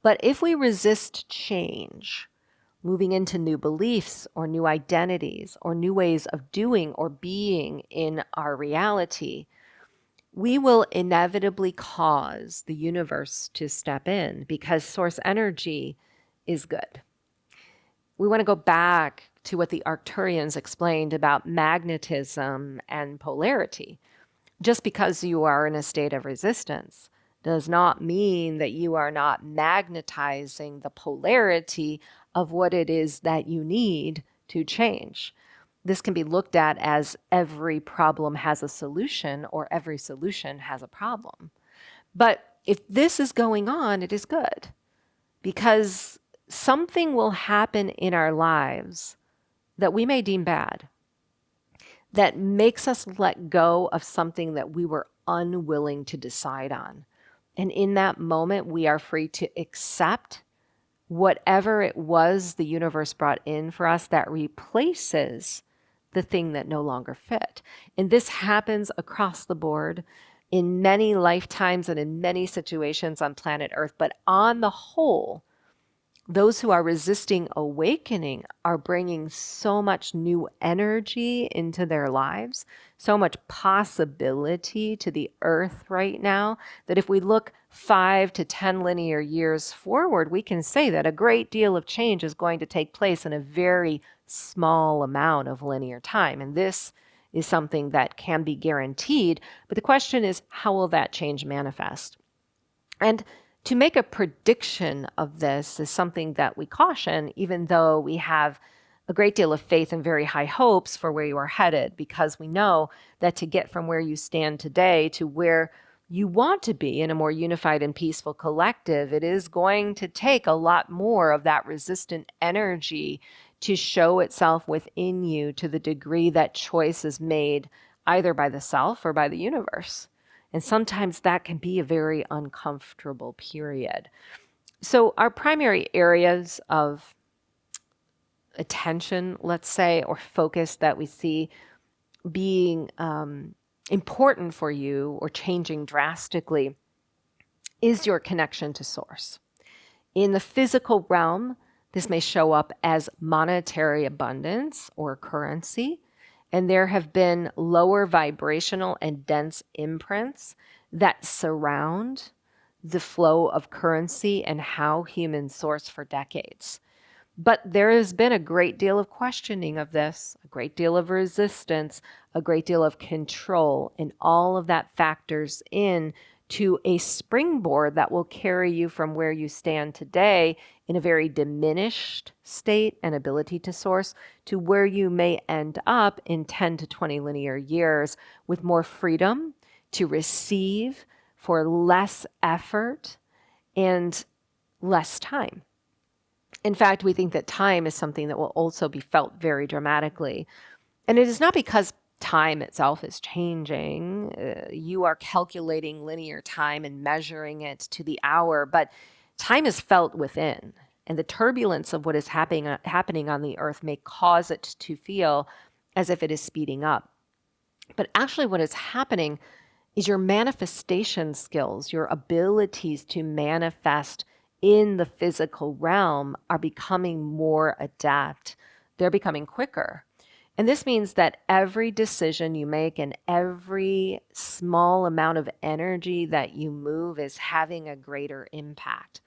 But if we resist change, moving into new beliefs or new identities or new ways of doing or being in our reality, we will inevitably cause the universe to step in, because source energy is good. We want to go back to what the Arcturians explained about magnetism and polarity. Just because you are in a state of resistance does not mean that you are not magnetizing the polarity of what it is that you need to change. This can be looked at as every problem has a solution or every solution has a problem. But if this is going on, it is good, because something will happen in our lives that we may deem bad, that makes us let go of something that we were unwilling to decide on. And in that moment, we are free to accept whatever it was the universe brought in for us that replaces the thing that no longer fit. And this happens across the board in many lifetimes and in many situations on planet Earth. But on the whole, those who are resisting awakening are bringing so much new energy into their lives, so much possibility to the earth right now, that if we look 5 to 10 linear years forward, we can say that a great deal of change is going to take place in a very small amount of linear time. And this is something that can be guaranteed. But the question is, how will that change manifest? And to make a prediction of this is something that we caution, even though we have a great deal of faith and very high hopes for where you are headed, because we know that to get from where you stand today to where you want to be in a more unified and peaceful collective, it is going to take a lot more of that resistant energy to show itself within you to the degree that choice is made either by the self or by the universe. And sometimes that can be a very uncomfortable period. So, our primary areas of attention, let's say, or focus that we see being important for you or changing drastically is your connection to source. In the physical realm, this may show up as monetary abundance or currency. And there have been lower vibrational and dense imprints that surround the flow of currency and how humans source for decades. But there has been a great deal of questioning of this, a great deal of resistance, a great deal of control, and all of that factors in to a springboard that will carry you from where you stand today in a very diminished state and ability to source to where you may end up in 10 to 20 linear years with more freedom to receive for less effort and less time. In fact, we think that time is something that will also be felt very dramatically. And it is not because time itself is changing. You are calculating linear time and measuring it to the hour, but time is felt within. And the turbulence of what is happening on the earth may cause it to feel as if it is speeding up. But actually, what is happening is your manifestation skills, your abilities to manifest in the physical realm are becoming more adept. They're becoming quicker. And this means that every decision you make and every small amount of energy that you move is having a greater impact.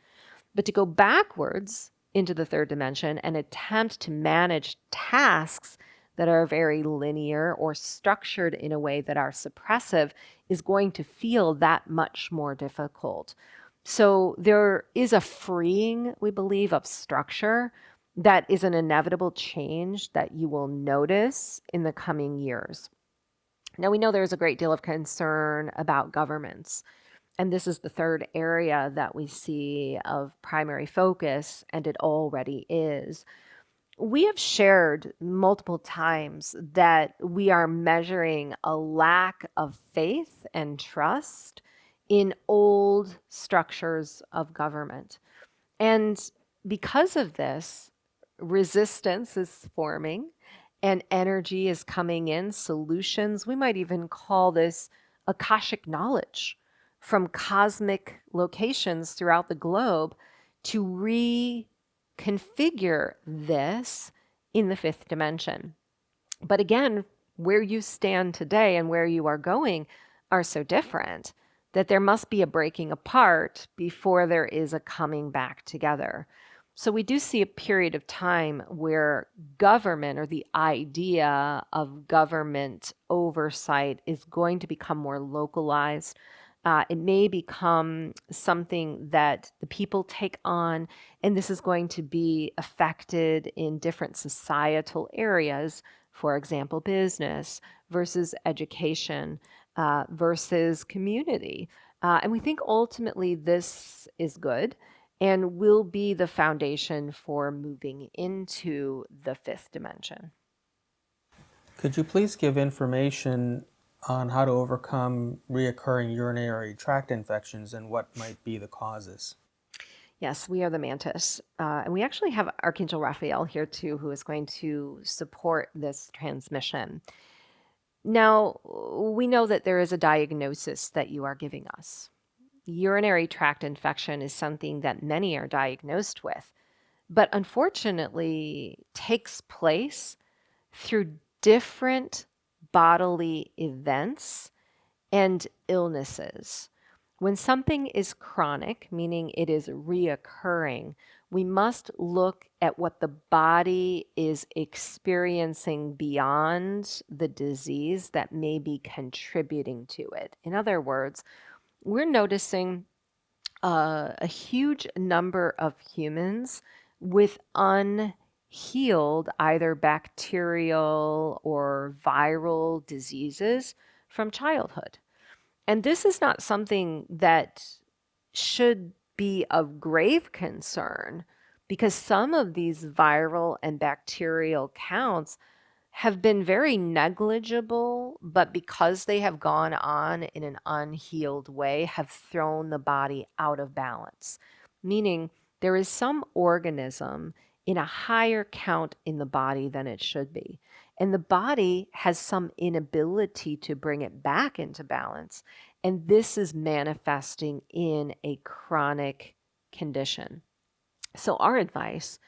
But to go backwards into the third dimension and attempt to manage tasks that are very linear or structured in a way that are suppressive is going to feel that much more difficult. So there is a freeing, we believe, of structure that is an inevitable change that you will notice in the coming years. Now, we know there's a great deal of concern about governments. And this is the third area that we see of primary focus, and it already is. We have shared multiple times that we are measuring a lack of faith and trust in old structures of government. And because of this, resistance is forming and energy is coming in, solutions. We might even call this Akashic knowledge from cosmic locations throughout the globe to reconfigure this in the fifth dimension. But again, where you stand today and where you are going are so different that there must be a breaking apart before there is a coming back together. So we do see a period of time where government or the idea of government oversight is going to become more localized. It may become something that the people take on, and this is going to be affected in different societal areas. For example, business versus education versus community. And we think ultimately this is good and will be the foundation for moving into the fifth dimension. Could you please give information on how to overcome reoccurring urinary tract infections and what might be the causes? Yes, we are the mantis. And we actually have Archangel Raphael here too, who is going to support this transmission. Now, we know that there is a diagnosis that you are giving us. Urinary tract infection is something that many are diagnosed with, but unfortunately takes place through different bodily events and illnesses. When something is chronic, meaning it is reoccurring, we must look at what the body is experiencing beyond the disease that may be contributing to it. In other words, we're noticing a huge number of humans with unhealed either bacterial or viral diseases from childhood. And this is not something that should be of grave concern because some of these viral and bacterial counts have been very negligible, but because they have gone on in an unhealed way, have thrown the body out of balance. Meaning there is some organism in a higher count in the body than it should be. And the body has some inability to bring it back into balance. And this is manifesting in a chronic condition. So, our advice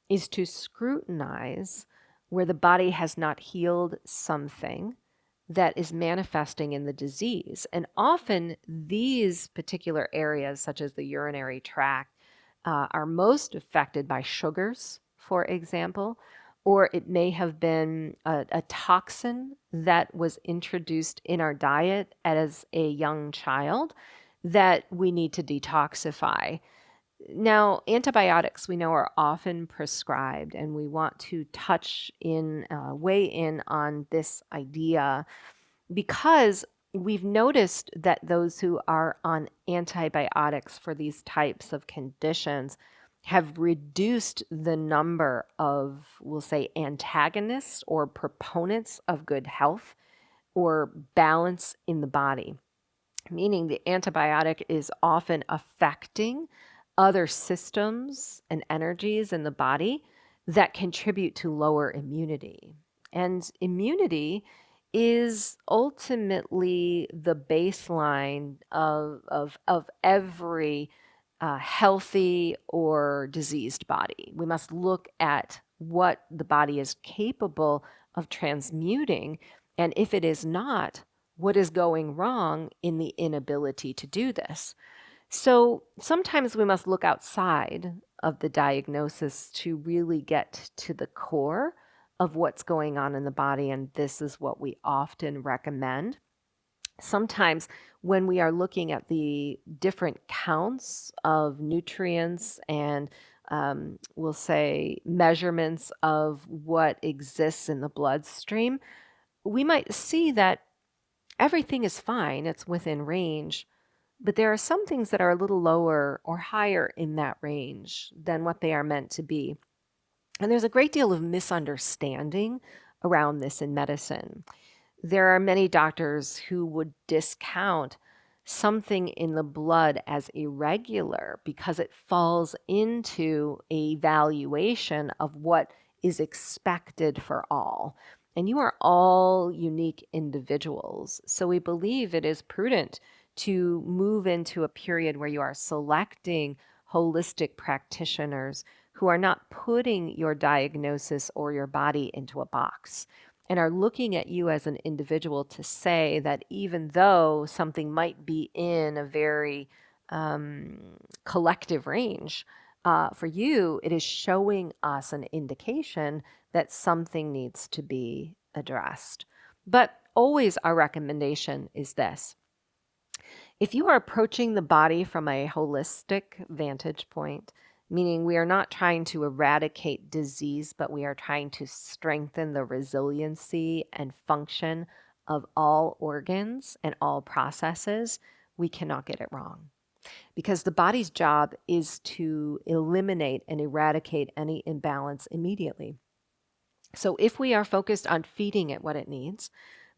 is to scrutinize where the body has not healed something that is manifesting in the disease. And often these particular areas, such as the urinary tract, are most affected by sugars, for example, or it may have been a toxin that was introduced in our diet as a young child that we need to detoxify. Now, antibiotics we know are often prescribed, and we want to weigh in on this idea because we've noticed that those who are on antibiotics for these types of conditions have reduced the number of, we'll say, antagonists or proponents of good health or balance in the body, meaning the antibiotic is often affecting other systems and energies in the body that contribute to lower immunity. And immunity is ultimately the baseline of every healthy or diseased body. We must look at what the body is capable of transmuting. And if it is not, what is going wrong in the inability to do this? So sometimes we must look outside of the diagnosis to really get to the core of what's going on in the body. And this is what we often recommend. Sometimes, when we are looking at the different counts of nutrients and we'll say measurements of what exists in the bloodstream, we might see that everything is fine, it's within range, but there are some things that are a little lower or higher in that range than what they are meant to be. And there's a great deal of misunderstanding around this in medicine. There are many doctors who would discount something in the blood as irregular because it falls into a valuation of what is expected for all. And you are all unique individuals. So we believe it is prudent to move into a period where you are selecting holistic practitioners who are not putting your diagnosis or your body into a box and are looking at you as an individual to say that even though something might be in a very collective range, for you, it is showing us an indication that something needs to be addressed. But always our recommendation is this. If you are approaching the body from a holistic vantage point, meaning we are not trying to eradicate disease, but we are trying to strengthen the resiliency and function of all organs and all processes, we cannot get it wrong. Because the body's job is to eliminate and eradicate any imbalance immediately. So if we are focused on feeding it what it needs,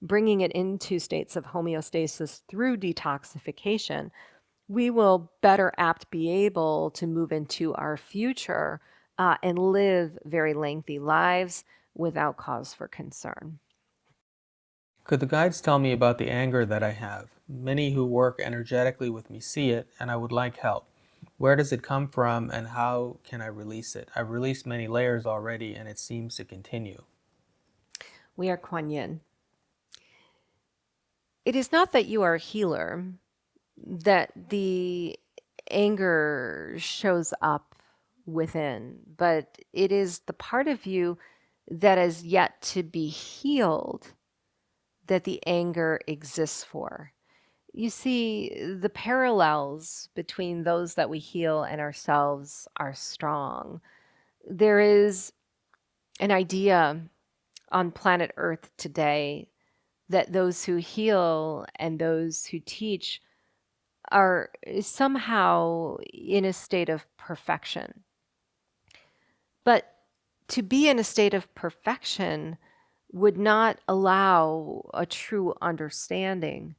bringing it into states of homeostasis through detoxification, we will better apt be able to move into our future and live very lengthy lives without cause for concern. Could the guides tell me about the anger that I have? Many who work energetically with me see it, and I would like help. Where does it come from, and how can I release it? I've released many layers already, and it seems to continue. We are Kuan Yin. It is not that you are a healer, that the anger shows up within, but it is the part of you that is yet to be healed that the anger exists for. You see, the parallels between those that we heal and ourselves are strong. There is an idea on planet Earth today that those who heal and those who teach are somehow in a state of perfection. But to be in a state of perfection would not allow a true understanding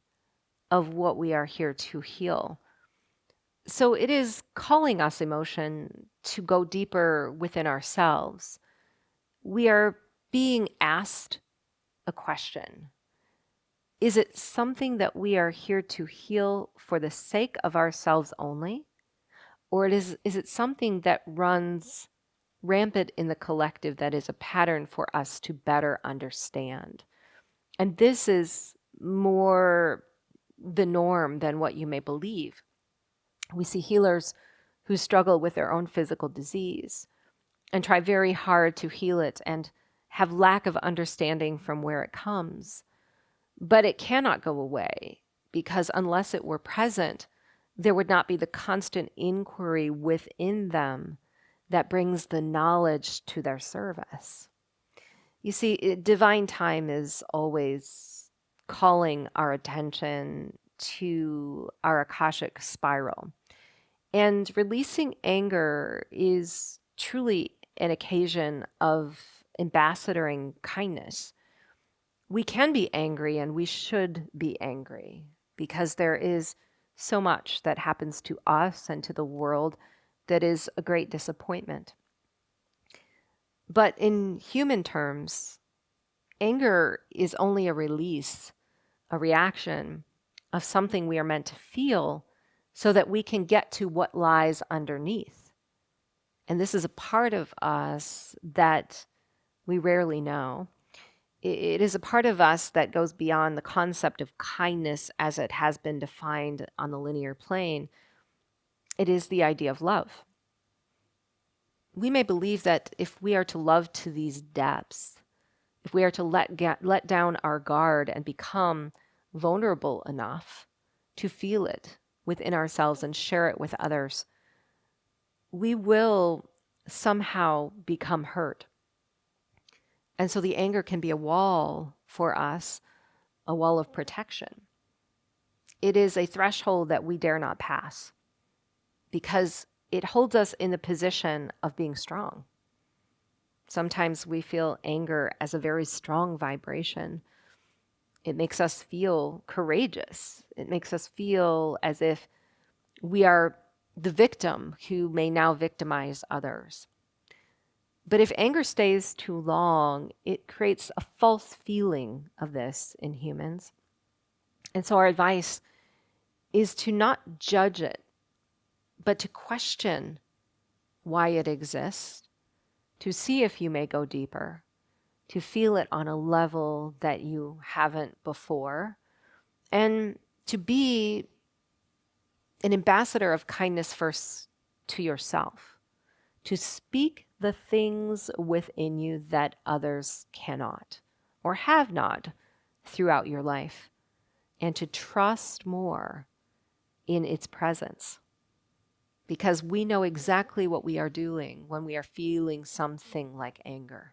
of what we are here to heal. So it is calling us, emotion, to go deeper within ourselves. We are being asked a question. Is it something that we are here to heal for the sake of ourselves only? Or is it something that runs rampant in the collective that is a pattern for us to better understand? And this is more the norm than what you may believe. We see healers who struggle with their own physical disease and try very hard to heal it and have lack of understanding from where it comes. But it cannot go away because unless it were present, there would not be the constant inquiry within them that brings the knowledge to their service. You see, divine time is always calling our attention to our Akashic spiral. And releasing anger is truly an occasion of ambassadoring kindness. We can be angry and we should be angry because there is so much that happens to us and to the world that is a great disappointment. But in human terms, anger is only a release, a reaction of something we are meant to feel so that we can get to what lies underneath. And this is a part of us that we rarely know. It is a part of us that goes beyond the concept of kindness as it has been defined on the linear plane. It is the idea of love. We may believe that if we are to love to these depths, if we are to let down our guard and become vulnerable enough to feel it within ourselves and share it with others, we will somehow become hurt. And so the anger can be a wall for us, a wall of protection. It is a threshold that we dare not pass because it holds us in the position of being strong. Sometimes we feel anger as a very strong vibration. It makes us feel courageous. It makes us feel as if we are the victim who may now victimize others. But if anger stays too long, it creates a false feeling of this in humans. And so our advice is to not judge it, but to question why it exists, to see if you may go deeper, to feel it on a level that you haven't before, and to be an ambassador of kindness first to yourself, to speak the things within you that others cannot or have not throughout your life, and to trust more in its presence. Because we know exactly what we are doing when we are feeling something like anger.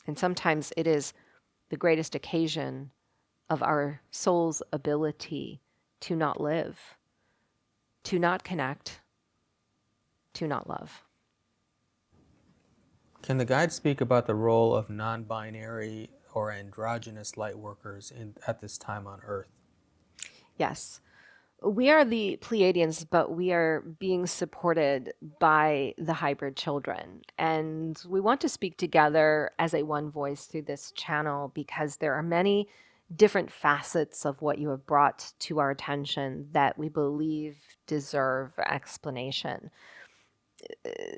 And sometimes it is the greatest occasion of our soul's ability to not live, to not connect, to not love. Can the guide speak about the role of non-binary or androgynous light workers at this time on Earth? Yes. We are the Pleiadians, but we are being supported by the hybrid children. And we want to speak together as a one voice through this channel because there are many different facets of what you have brought to our attention that we believe deserve explanation.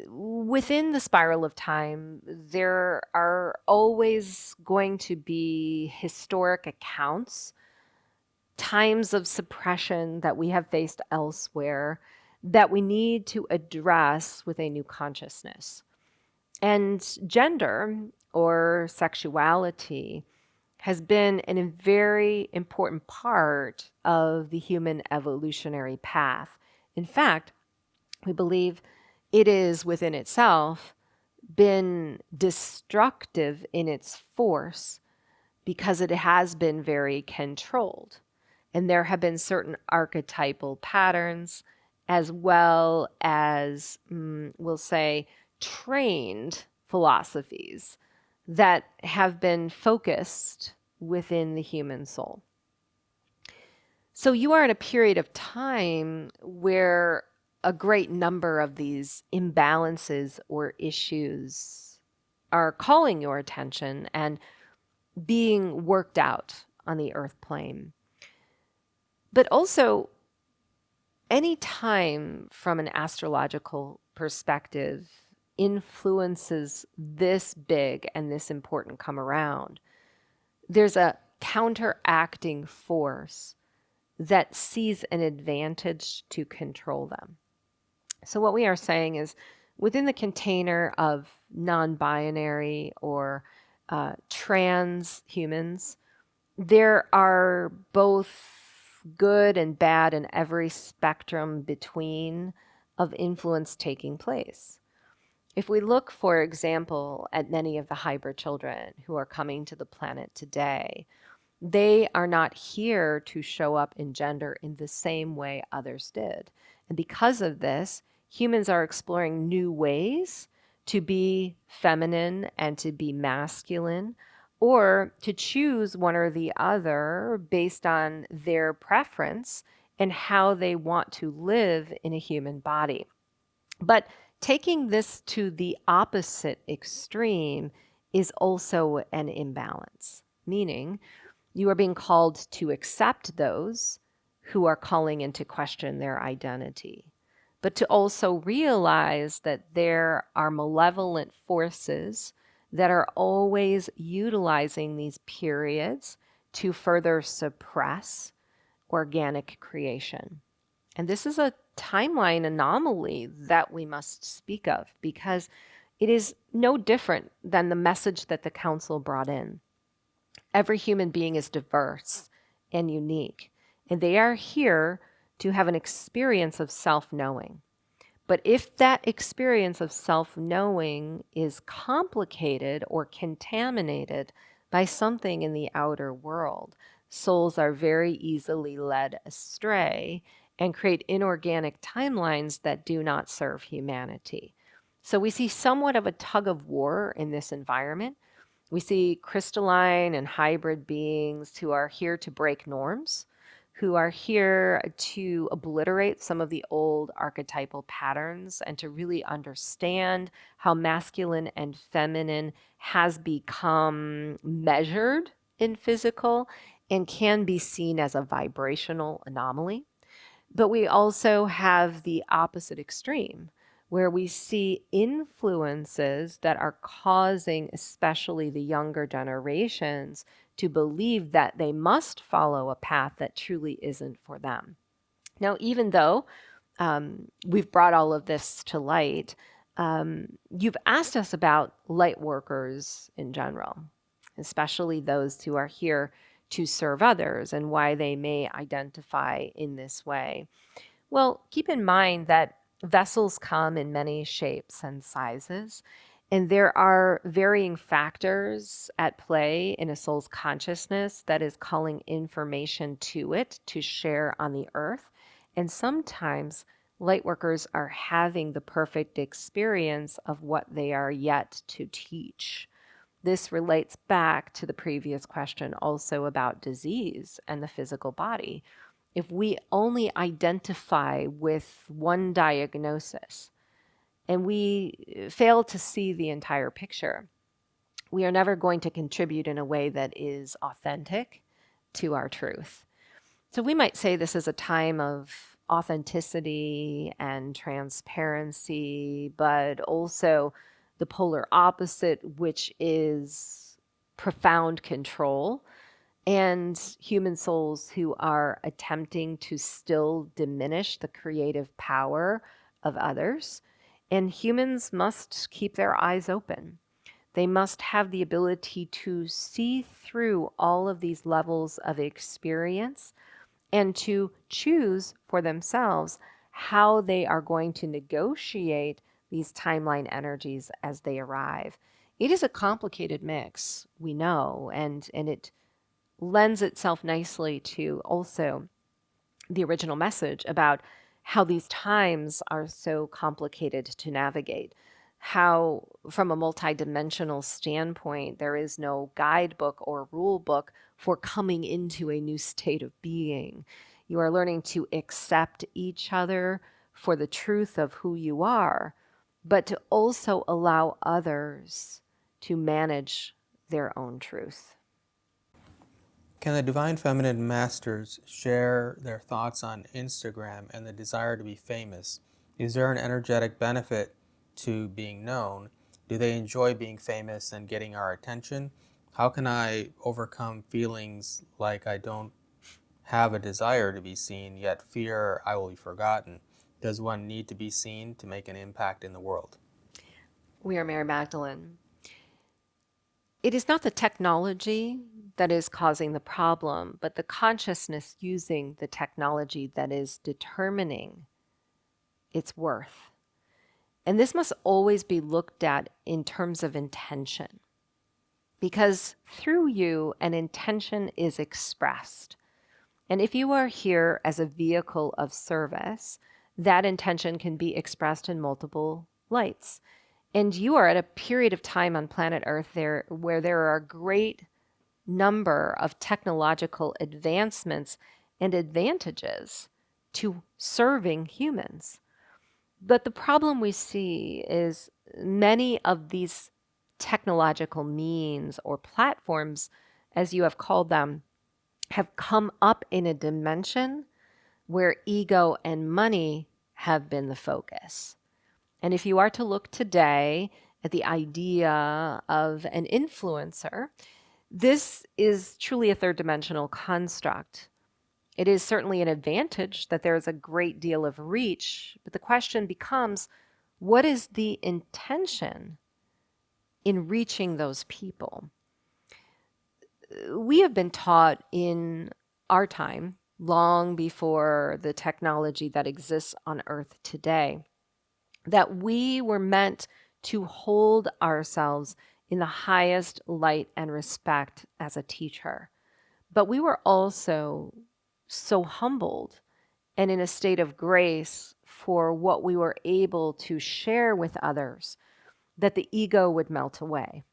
Within the spiral of time, there are always going to be historic accounts, times of suppression that we have faced elsewhere that we need to address with a new consciousness. And gender or sexuality has been a very important part of the human evolutionary path. In fact, we believe it is within itself been destructive in its force because it has been very controlled. And there have been certain archetypal patterns as well as, we'll say, trained philosophies that have been focused within the human soul. So you are in a period of time where a great number of these imbalances or issues are calling your attention and being worked out on the earth plane. But also, any time from an astrological perspective influences this big and this important come around, there's a counteracting force that sees an advantage to control them. So what we are saying is within the container of non-binary or trans humans, there are both good and bad and every spectrum between of influence taking place. If we look, for example, at many of the hybrid children who are coming to the planet today, they are not here to show up in gender in the same way others did. And because of this, humans are exploring new ways to be feminine and to be masculine, or to choose one or the other based on their preference and how they want to live in a human body. But taking this to the opposite extreme is also an imbalance, meaning you are being called to accept those who are calling into question their identity, but to also realize that there are malevolent forces that are always utilizing these periods to further suppress organic creation. And this is a timeline anomaly that we must speak of because it is no different than the message that the council brought in. Every human being is diverse and unique, and they are here to have an experience of self-knowing. But if that experience of self-knowing is complicated or contaminated by something in the outer world, souls are very easily led astray and create inorganic timelines that do not serve humanity. So we see somewhat of a tug of war in this environment. We see crystalline and hybrid beings who are here to break norms, who are here to obliterate some of the old archetypal patterns and to really understand how masculine and feminine has become measured in physical and can be seen as a vibrational anomaly. But we also have the opposite extreme, where we see influences that are causing, especially the younger generations, to believe that they must follow a path that truly isn't for them. Now, even though we've brought all of this to light, you've asked us about light workers in general, especially those who are here to serve others and why they may identify in this way. Well, keep in mind that vessels come in many shapes and sizes, and there are varying factors at play in a soul's consciousness that is calling information to it to share on the earth. And sometimes lightworkers are having the perfect experience of what they are yet to teach. This relates back to the previous question also about disease and the physical body. if we only identify with one diagnosis and we fail to see the entire picture, we are never going to contribute in a way that is authentic to our truth. So we might say this is a time of authenticity and transparency, but also the polar opposite, which is profound control and human souls who are attempting to still diminish the creative power of others. And humans must keep their eyes open. They must have the ability to see through all of these levels of experience and to choose for themselves how they are going to negotiate these timeline energies as they arrive. It is a complicated mix, we know, and it lends itself nicely to also the original message about how these times are so complicated to navigate. How, from a multidimensional standpoint, there is no guidebook or rule book for coming into a new state of being. You are learning to accept each other for the truth of who you are, but to also allow others to manage their own truth. Can the Divine Feminine Masters share their thoughts on Instagram and the desire to be famous? Is there an energetic benefit to being known? Do they enjoy being famous and getting our attention? How can I overcome feelings like I don't have a desire to be seen, yet fear I will be forgotten? Does one need to be seen to make an impact in the world? We are Mary Magdalene. It is not the technology that is causing the problem, but the consciousness using the technology that is determining its worth. And this must always be looked at in terms of intention, because through you, an intention is expressed. And if you are here as a vehicle of service, that intention can be expressed in multiple lights. And you are at a period of time on planet Earth there where there are a great number of technological advancements and advantages to serving humans. But the problem we see is many of these technological means or platforms, as you have called them, have come up in a dimension where ego and money have been the focus. And if you are to look today at the idea of an influencer, this is truly a third dimensional construct. It is certainly an advantage that there is a great deal of reach, but the question becomes, what is the intention in reaching those people? We have been taught in our time, long before the technology that exists on Earth today, that we were meant to hold ourselves in the highest light and respect as a teacher. But we were also so humbled and in a state of grace for what we were able to share with others that the ego would melt away.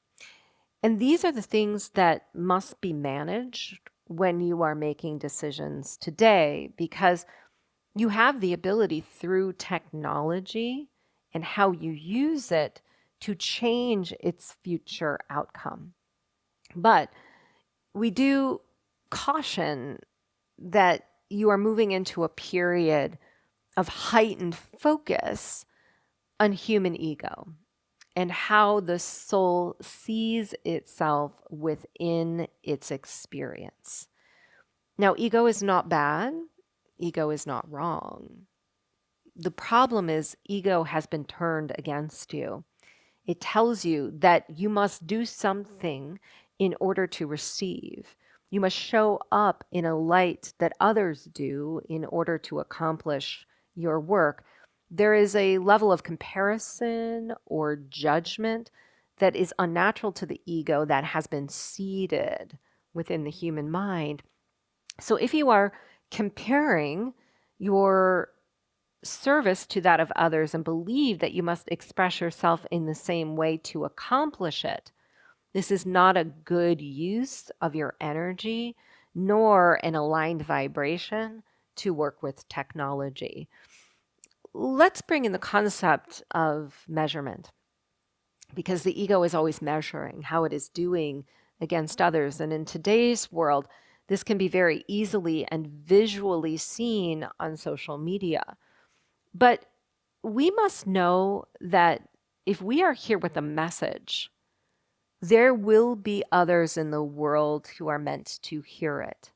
And these are the things that must be managed when you are making decisions today, because you have the ability through technology and how you use it to change its future outcome. But we do caution that you are moving into a period of heightened focus on human ego and how the soul sees itself within its experience. Now, ego is not bad, ego is not wrong. The problem is, ego has been turned against you. It tells you that you must do something in order to receive. You must show up in a light that others do in order to accomplish your work. There is a level of comparison or judgment that is unnatural to the ego that has been seeded within the human mind. So if you are comparing your service to that of others and believe that you must express yourself in the same way to accomplish it, this is not a good use of your energy, nor an aligned vibration to work with technology. Let's bring in the concept of measurement, because the ego is always measuring how it is doing against others. And in today's world, this can be very easily and visually seen on social media. But we must know that if we are here with a message, there will be others in the world who are meant to hear it.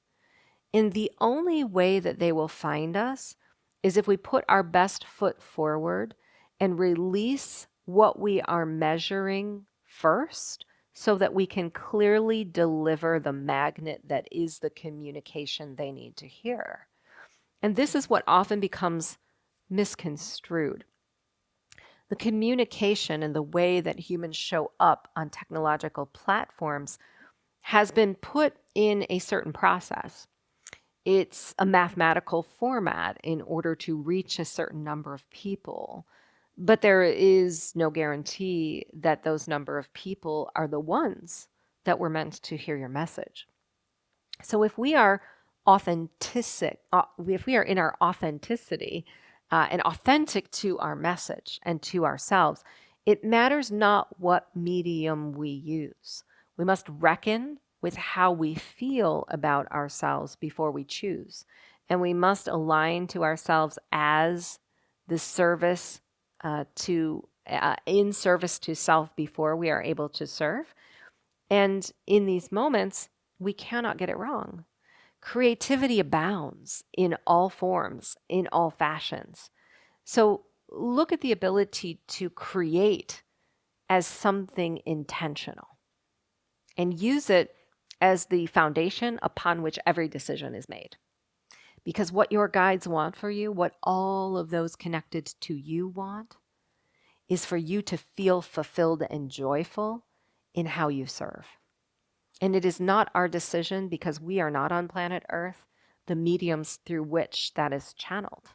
And the only way that they will find us is if we put our best foot forward and release what we are measuring first, so that we can clearly deliver the magnet that is the communication they need to hear. And this is what often becomes misconstrued. The communication and the way that humans show up on technological platforms has been put in a certain process. It's a mathematical format in order to reach a certain number of people. But there is no guarantee that those number of people are the ones that were meant to hear your message. So if we are if we are in our authenticity and authentic to our message and to ourselves, it matters not what medium we use. We must reckon with how we feel about ourselves before we choose. And we must align to ourselves as the service in service to self before we are able to serve. And in these moments, we cannot get it wrong. Creativity abounds in all forms, in all fashions. So look at the ability to create as something intentional and use it as the foundation upon which every decision is made. Because what your guides want for you, what all of those connected to you want, is for you to feel fulfilled and joyful in how you serve. And it is not our decision, because we are not on planet Earth, the mediums through which that is channeled.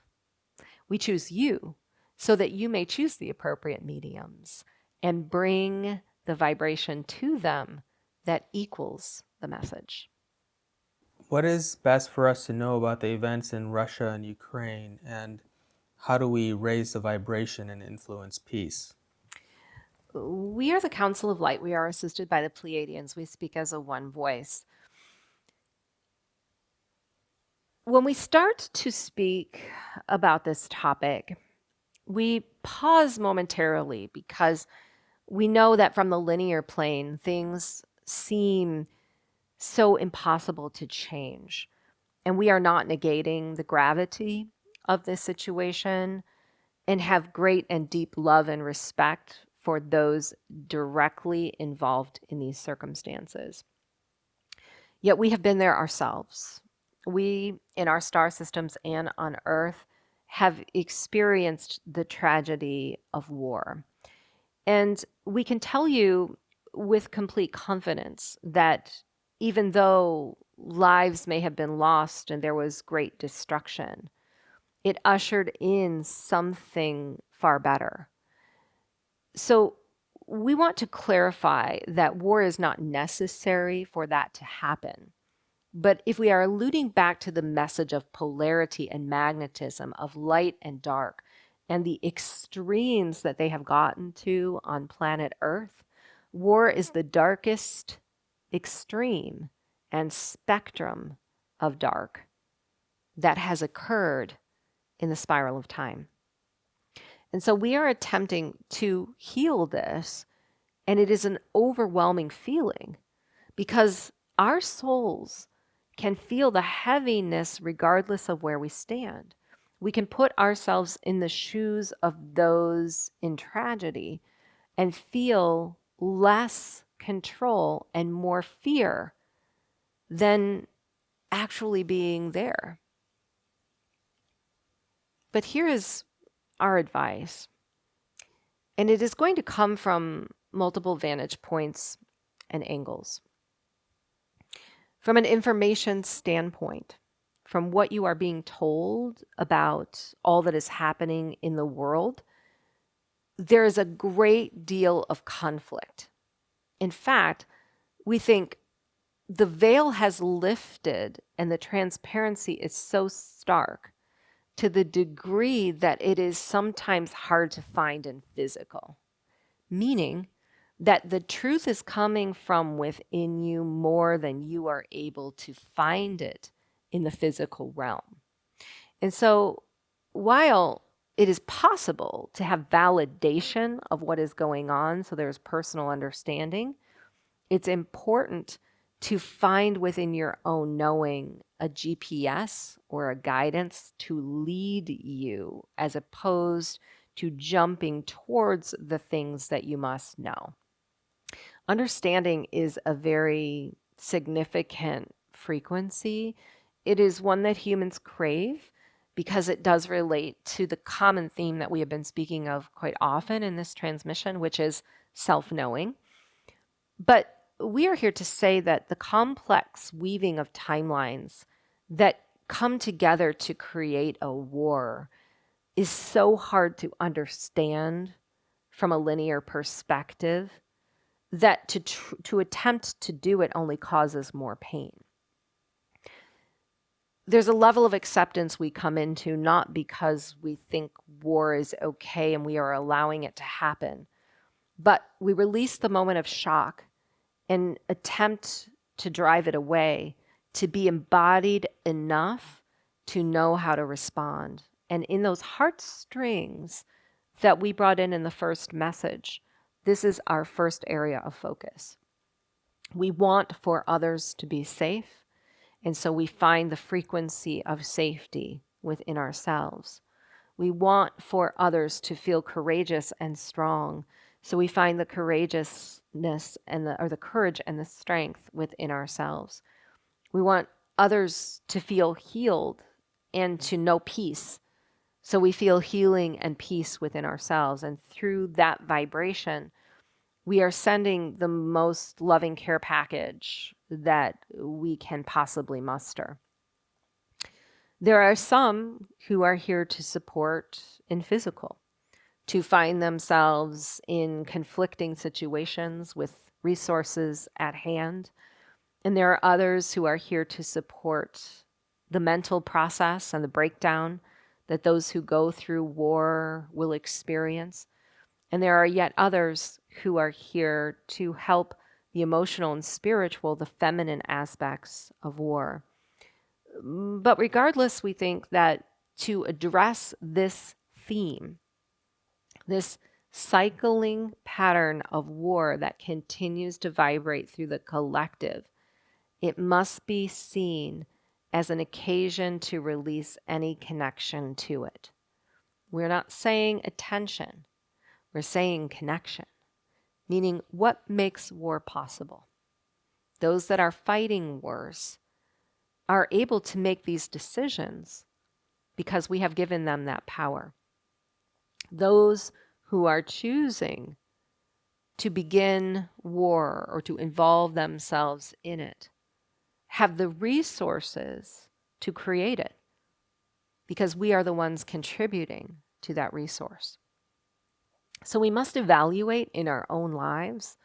We choose you so that you may choose the appropriate mediums and bring the vibration to them that equals the message. What is best for us to know about the events in Russia and Ukraine, and how do we raise the vibration and influence peace? We are the Council of Light. We are assisted by the Pleiadians. We speak as a one voice. When we start to speak about this topic, we pause momentarily because we know that from the linear plane, things seem so impossible to change. And we are not negating the gravity of this situation, and have great and deep love and respect for those directly involved in these circumstances. Yet we have been there ourselves. We, in our star systems and on Earth, have experienced the tragedy of war. And we can tell you with complete confidence that even though lives may have been lost and there was great destruction, it ushered in something far better. So we want to clarify that war is not necessary for that to happen. But if we are alluding back to the message of polarity and magnetism, of light and dark, and the extremes that they have gotten to on planet Earth, war is the darkest extreme and spectrum of dark that has occurred in the spiral of time. And so we are attempting to heal this, and it is an overwhelming feeling because our souls can feel the heaviness regardless of where we stand. We can put ourselves in the shoes of those in tragedy and feel less control and more fear than actually being there. But here is our advice, and it is going to come from multiple vantage points and angles. From an information standpoint, from what you are being told about all that is happening in the world, there is a great deal of conflict. In fact, we think the veil has lifted and the transparency is so stark to the degree that it is sometimes hard to find in physical, meaning that the truth is coming from within you more than you are able to find it in the physical realm. And so, while it is possible to have validation of what is going on, so there's personal understanding, it's important to find within your own knowing a GPS or a guidance to lead you as opposed to jumping towards the things that you must know. Understanding is a very significant frequency. It is one that humans crave because it does relate to the common theme that we have been speaking of quite often in this transmission, which is self knowing. But we are here to say that the complex weaving of timelines that come together to create a war is so hard to understand from a linear perspective that to attempt to do it only causes more pain. There's a level of acceptance we come into not because we think war is okay and we are allowing it to happen, but we release the moment of shock and attempt to drive it away to be embodied enough to know how to respond. And in those heartstrings that we brought in the first message, this is our first area of focus. We want for others to be safe, and so we find the frequency of safety within ourselves. We want for others to feel courageous and strong, so we find the courageousness and the courage and the strength within ourselves. We want others to feel healed and to know peace, so we feel healing and peace within ourselves. And through that vibration, we are sending the most loving care package that we can possibly muster. There are some who are here to support in physical, to find themselves in conflicting situations with resources at hand. And there are others who are here to support the mental process and the breakdown that those who go through war will experience. And there are yet others who are here to help the emotional and spiritual, the feminine aspects of war. But regardless, we think that to address this theme, this cycling pattern of war that continues to vibrate through the collective, it must be seen as an occasion to release any connection to it. We're not saying attention, we're saying connection, meaning what makes war possible. Those that are fighting wars are able to make these decisions because we have given them that power. Those who are choosing to begin war or to involve themselves in it have the resources to create it because we are the ones contributing to that resource. So we must evaluate in our own lives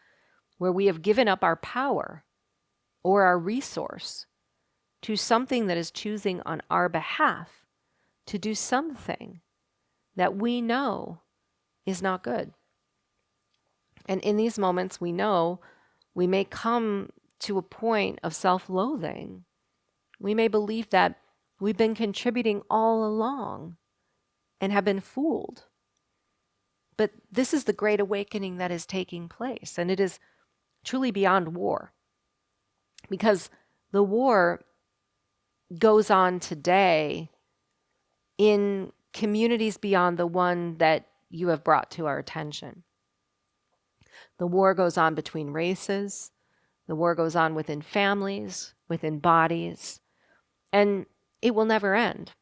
where we have given up our power or our resource to something that is choosing on our behalf to do something that we know is not good. And in these moments, we know we may come to a point of self-loathing. We may believe that we've been contributing all along and have been fooled. But this is the great awakening that is taking place, and it is truly beyond war. Because the war goes on today in communities beyond the one that you have brought to our attention. The war goes on between races. The war goes on within families, within bodies, and it will never end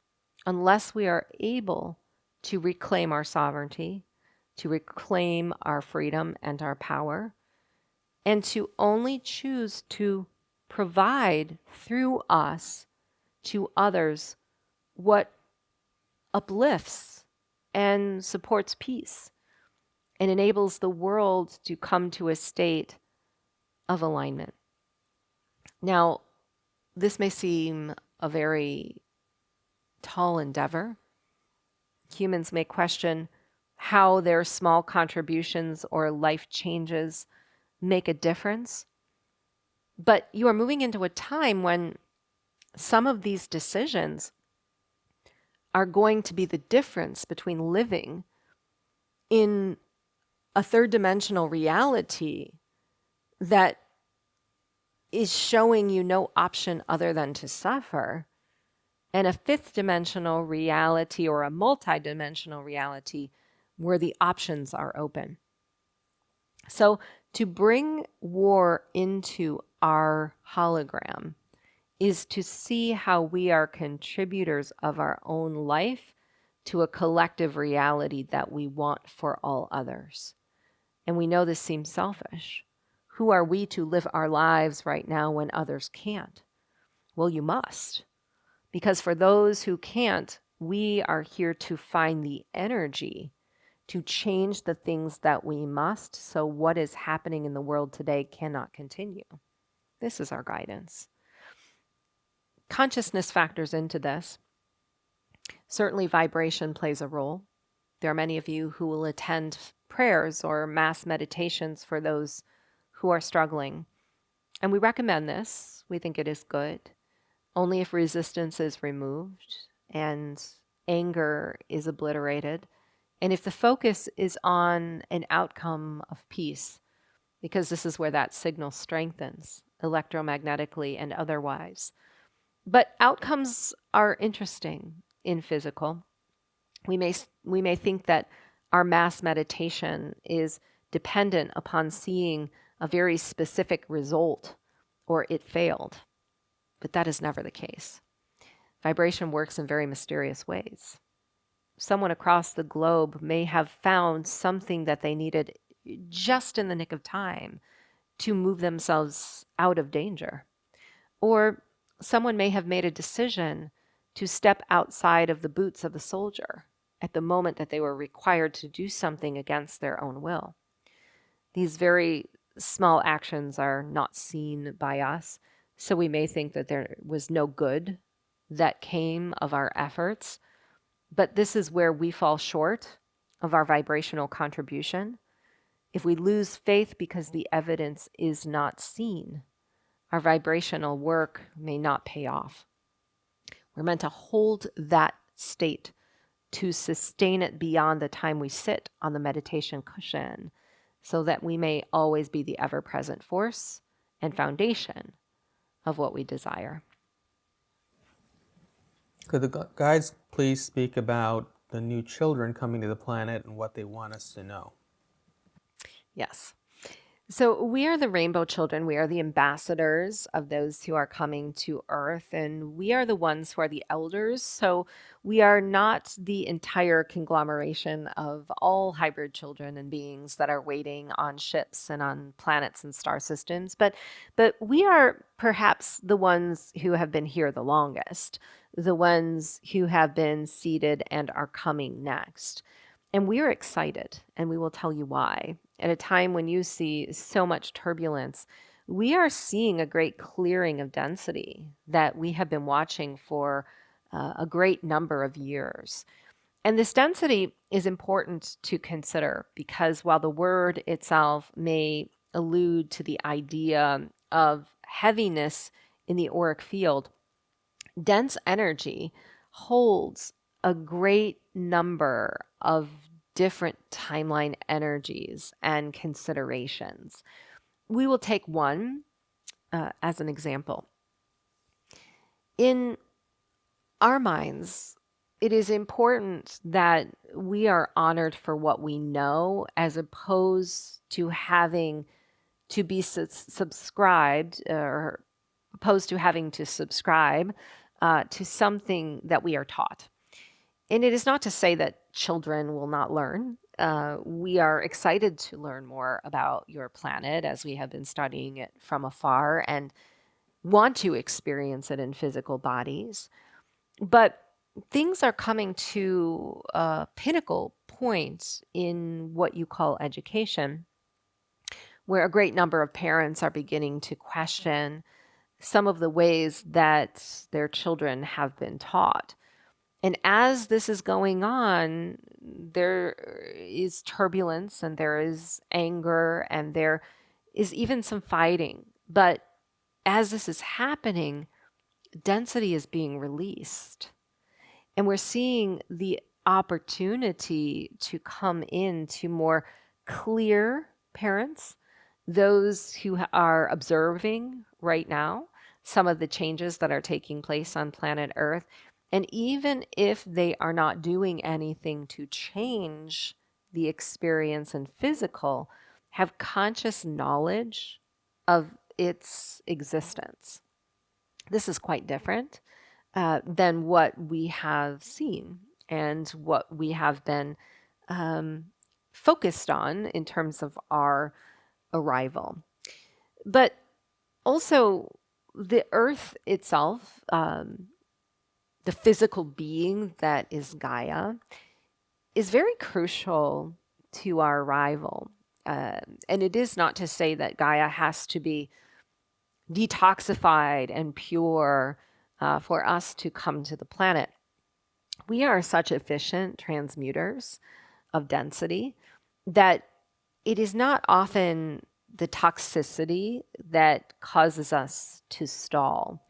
unless we are able to reclaim our sovereignty, to reclaim our freedom and our power, and to only choose to provide through us to others what uplifts and supports peace and enables the world to come to a state of alignment. Now, this may seem a very tall endeavor. Humans may question how their small contributions or life changes make a difference. But you are moving into a time when some of these decisions are going to be the difference between living in a third dimensional reality that is showing you no option other than to suffer, and a fifth dimensional reality or a multi-dimensional reality where the options are open. So to bring war into our hologram is to see how we are contributors of our own life to a collective reality that we want for all others. And we know this seems selfish. Who are we to live our lives right now when others can't? Well, you must. Because for those who can't, we are here to find the energy to change the things that we must, so what is happening in the world today cannot continue. This is our guidance. Consciousness factors into this. Certainly, vibration plays a role. There are many of you who will attend prayers or mass meditations for those who are struggling. And we recommend this. We think it is good. Only if resistance is removed and anger is obliterated, and if the focus is on an outcome of peace, because this is where that signal strengthens electromagnetically and otherwise. But outcomes are interesting in physical. We may think that our mass meditation is dependent upon seeing a very specific result or it failed, but that is never the case. Vibration works in very mysterious ways. Someone across the globe may have found something that they needed just in the nick of time to move themselves out of danger. Or someone may have made a decision to step outside of the boots of the soldier at the moment that they were required to do something against their own will. These very small actions are not seen by us, so we may think that there was no good that came of our efforts. But this is where we fall short of our vibrational contribution. If we lose faith because the evidence is not seen, our vibrational work may not pay off. We're meant to hold that state to sustain it beyond the time we sit on the meditation cushion, so that we may always be the ever-present force and foundation of what we desire. Could the guides please speak about the new children coming to the planet and what they want us to know? Yes. So we are the rainbow children. We are the ambassadors of those who are coming to Earth, and we are the ones who are the elders. So we are not the entire conglomeration of all hybrid children and beings that are waiting on ships and on planets and star systems, but we are perhaps the ones who have been here the longest, the ones who have been seated and are coming next. And we are excited, and we will tell you why. At a time when you see so much turbulence, we are seeing a great clearing of density that we have been watching for a great number of years. And this density is important to consider because while the word itself may allude to the idea of heaviness in the auric field, dense energy holds a great number of different timeline energies and considerations. We will take one as an example. In our minds, it is important that we are honored for what we know as opposed to having to be subscribed or opposed to having to subscribe to something that we are taught. And it is not to say that children will not learn. We are excited to learn more about your planet as we have been studying it from afar and want to experience it in physical bodies. But things are coming to a pinnacle point in what you call education, where a great number of parents are beginning to question some of the ways that their children have been taught. And as this is going on, there is turbulence and there is anger and there is even some fighting. But as this is happening, density is being released. And we're seeing the opportunity to come into more clear parents, those who are observing right now some of the changes that are taking place on planet Earth. And even if they are not doing anything to change the experience and physical, have conscious knowledge of its existence. This is quite different than what we have seen and what we have been focused on in terms of our arrival. But also, the earth itself, the physical being that is Gaia, is very crucial to our arrival. And it is not to say that Gaia has to be detoxified and pure for us to come to the planet. We are such efficient transmuters of density that it is not often the toxicity that causes us to stall,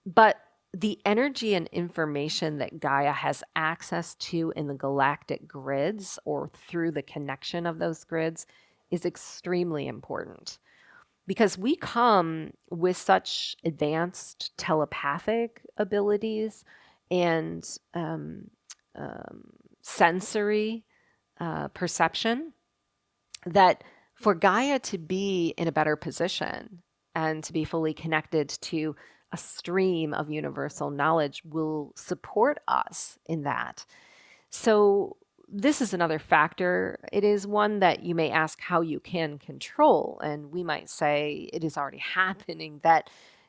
but the energy and information that Gaia has access to in the galactic grids or through the connection of those grids is extremely important, because we come with such advanced telepathic abilities and sensory perception that for Gaia to be in a better position and to be fully connected to a stream of universal knowledge will support us in that. So this is another factor. It is one that you may ask how you can control. And we might say it is already happening, that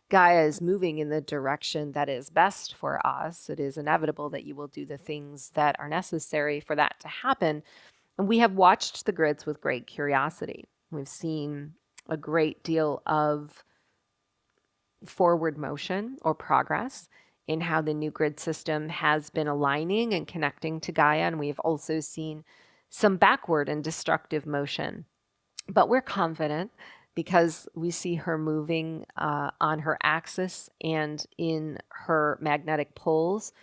Gaia is moving in the direction that is best for us. It is inevitable that you will do the things that are necessary for that to happen. And we have watched the grids with great curiosity. We've seen a great deal of forward motion or progress in how the new grid system has been aligning and connecting to Gaia. And we've also seen some backward and destructive motion. But we're confident because we see her moving on her axis and in her magnetic poles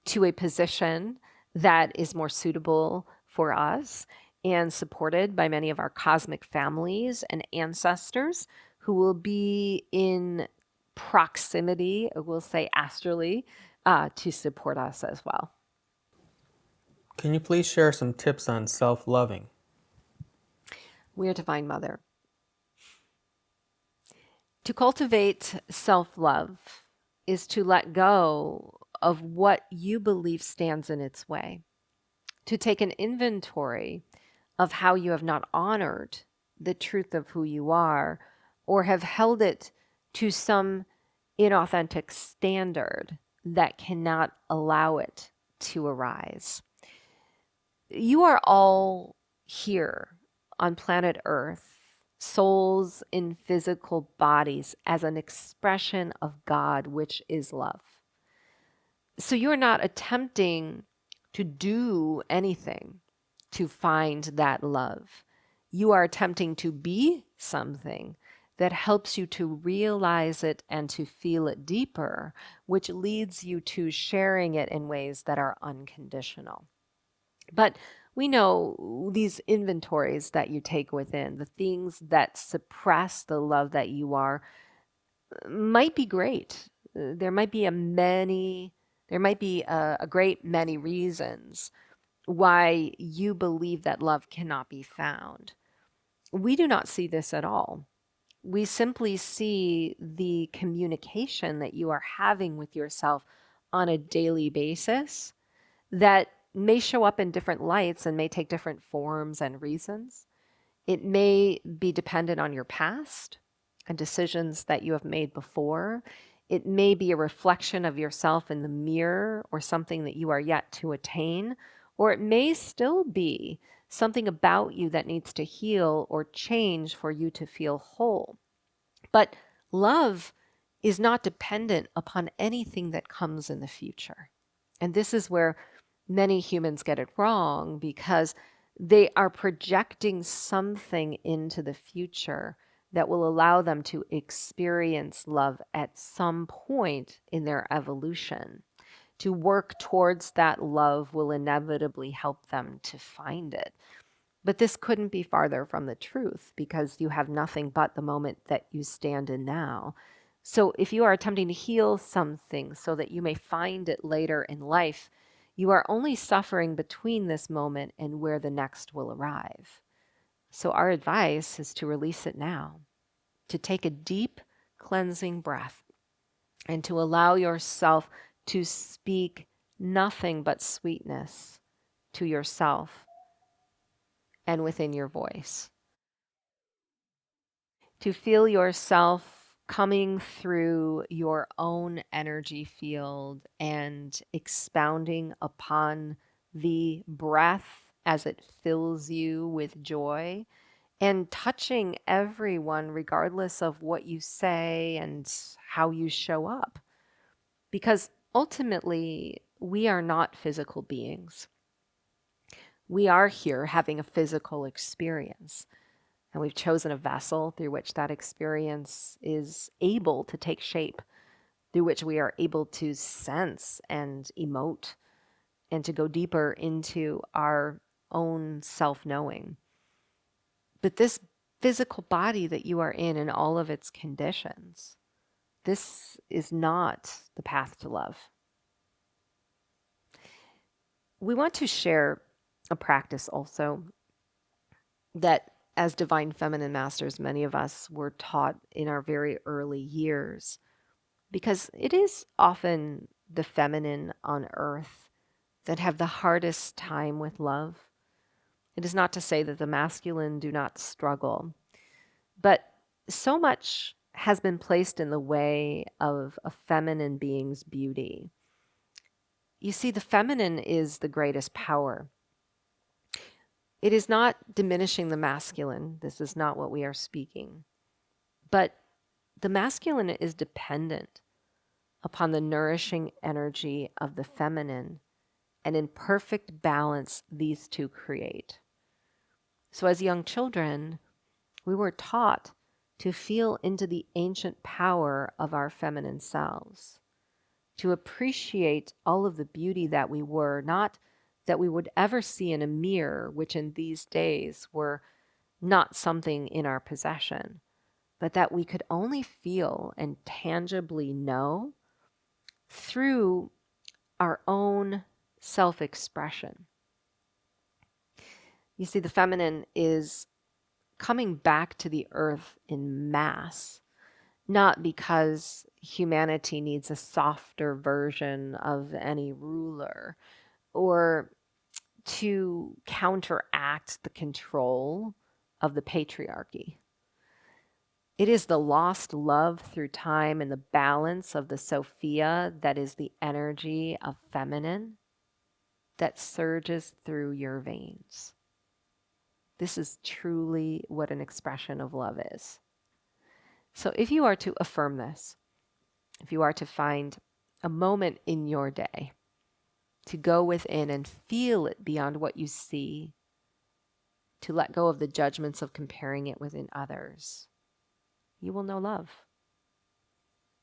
to a position that is more suitable for us and supported by many of our cosmic families and ancestors who will be in proximity, we'll say astrally, to support us as well. Can you please share some tips on self-loving? We are Divine Mother. To cultivate self-love is to let go of what you believe stands in its way, to take an inventory of how you have not honored the truth of who you are or have held it to some inauthentic standard that cannot allow it to arise. You are all here on planet Earth, souls in physical bodies, as an expression of God, which is love. So you are not attempting to do anything to find that love. You are attempting to be something that helps you to realize it and to feel it deeper, which leads you to sharing it in ways that are unconditional. But we know these inventories that you take within, the things that suppress the love that you are, might be great. There might be a great many reasons why you believe that love cannot be found. We do not see this at all. We simply see the communication that you are having with yourself on a daily basis that may show up in different lights and may take different forms and reasons. It may be dependent on your past and decisions that you have made before. It may be a reflection of yourself in the mirror or something that you are yet to attain, or it may still be something about you that needs to heal or change for you to feel whole. But love is not dependent upon anything that comes in the future. And this is where many humans get it wrong, because they are projecting something into the future that will allow them to experience love at some point in their evolution. To work towards that love will inevitably help them to find it. But this couldn't be farther from the truth, because you have nothing but the moment that you stand in now. So if you are attempting to heal something so that you may find it later in life, you are only suffering between this moment and where the next will arrive. So our advice is to release it now, to take a deep cleansing breath, and to allow yourself to speak nothing but sweetness to yourself and within your voice. To feel yourself coming through your own energy field and expounding upon the breath as it fills you with joy, and touching everyone regardless of what you say and how you show up. Because ultimately, we are not physical beings. We are here having a physical experience, and we've chosen a vessel through which that experience is able to take shape, through which we are able to sense and emote and to go deeper into our own self-knowing. But this physical body that you are in all of its conditions, this is not the path to love. We want to share a practice also that, as divine feminine masters, many of us were taught in our very early years, because it is often the feminine on earth that have the hardest time with love. It is not to say that the masculine do not struggle, but so much has been placed in the way of a feminine being's beauty. You see, the feminine is the greatest power. It is not diminishing the masculine. This is not what we are speaking. But the masculine is dependent upon the nourishing energy of the feminine, and in perfect balance, these two create. So as young children, we were taught to feel into the ancient power of our feminine selves, to appreciate all of the beauty that we were, not that we would ever see in a mirror, which in these days were not something in our possession, but that we could only feel and tangibly know through our own self-expression. You see, the feminine is coming back to the earth in mass, not because humanity needs a softer version of any ruler, or to counteract the control of the patriarchy. It is the lost love through time and the balance of the Sophia that is the energy of feminine that surges through your veins. This is truly what an expression of love is. So if you are to affirm this, if you are to find a moment in your day to go within and feel it beyond what you see, to let go of the judgments of comparing it within others, you will know love.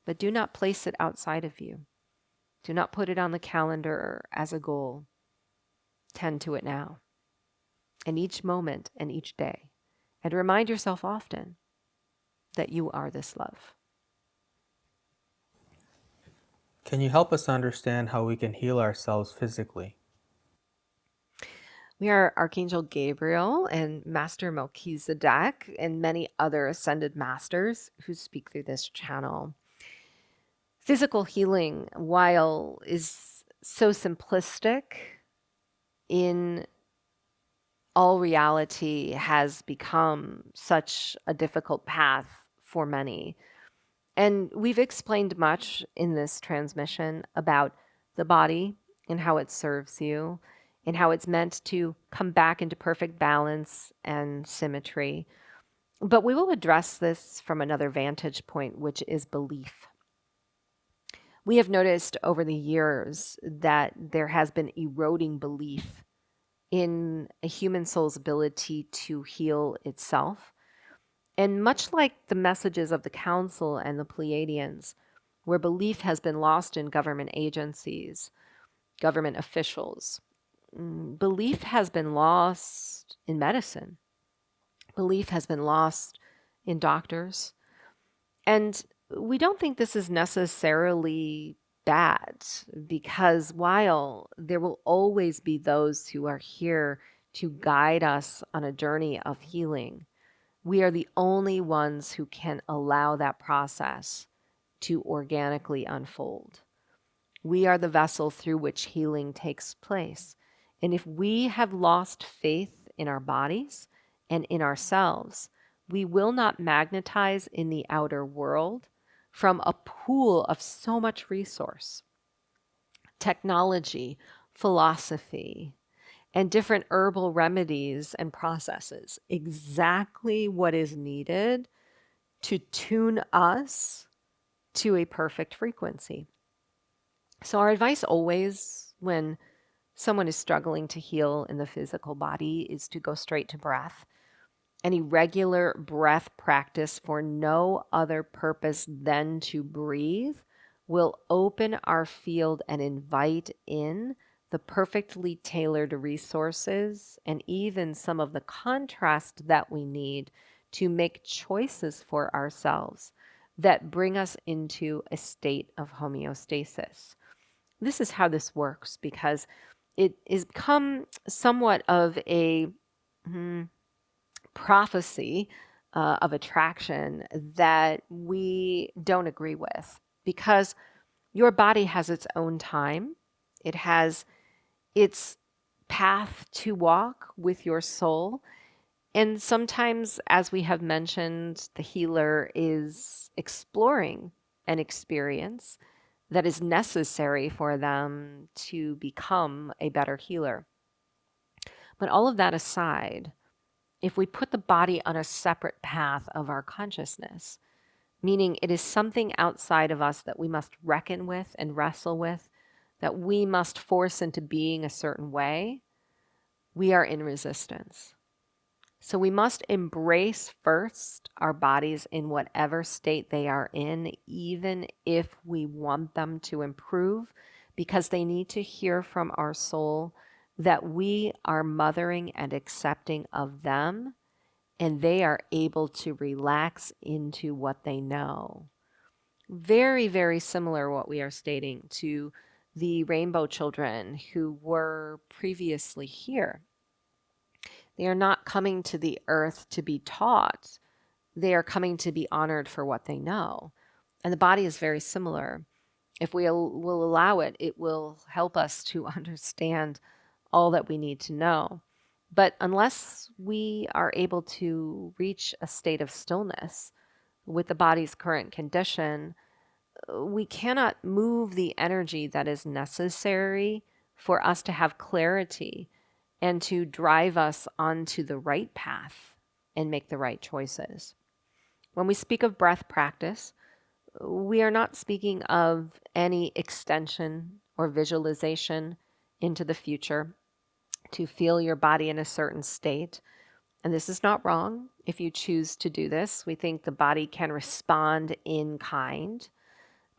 But do not place it outside of you. Do not put it on the calendar as a goal. Tend to it now, in each moment and each day. And remind yourself often that you are this love. Can you help us understand how we can heal ourselves physically? We are Archangel Gabriel and Master Melchizedek and many other ascended masters who speak through this channel. Physical healing, while is so simplistic, in all reality has become such a difficult path for many. And we've explained much in this transmission about the body and how it serves you and how it's meant to come back into perfect balance and symmetry. But we will address this from another vantage point, which is belief. We have noticed over the years that there has been eroding belief in a human soul's ability to heal itself. And much like the messages of the Council and the Pleiadians, where belief has been lost in government agencies, government officials, belief has been lost in medicine, belief has been lost in doctors. And we don't think this is necessarily bad, because while there will always be those who are here to guide us on a journey of healing, we are the only ones who can allow that process to organically unfold. We are the vessel through which healing takes place. And if we have lost faith in our bodies and in ourselves, we will not magnetize in the outer world from a pool of so much resource, technology, philosophy, and different herbal remedies and processes. Exactly what is needed to tune us to a perfect frequency. So, our advice always when someone is struggling to heal in the physical body is to go straight to breath. Any regular breath practice for no other purpose than to breathe will open our field and invite in the perfectly tailored resources and even some of the contrast that we need to make choices for ourselves that bring us into a state of homeostasis. This is how this works, because it has become somewhat of a prophecy of attraction that we don't agree with, because your body has its own time. It has its path to walk with your soul. And sometimes, as we have mentioned, the healer is exploring an experience that is necessary for them to become a better healer. But all of that aside, if we put the body on a separate path of our consciousness, meaning it is something outside of us that we must reckon with and wrestle with, that we must force into being a certain way, we are in resistance. So we must embrace first our bodies in whatever state they are in, even if we want them to improve, because they need to hear from our soul that we are mothering and accepting of them, and they are able to relax into what they know. Very, very similar what we are stating to the rainbow children who were previously here. They are not coming to the earth to be taught. They are coming to be honored for what they know. And the body is very similar. If we will allow it, it will help us to understand all that we need to know. But unless we are able to reach a state of stillness with the body's current condition, we cannot move the energy that is necessary for us to have clarity and to drive us onto the right path and make the right choices. When we speak of breath practice, we are not speaking of any extension or visualization into the future to feel your body in a certain state. And this is not wrong if you choose to do this. We think the body can respond in kind.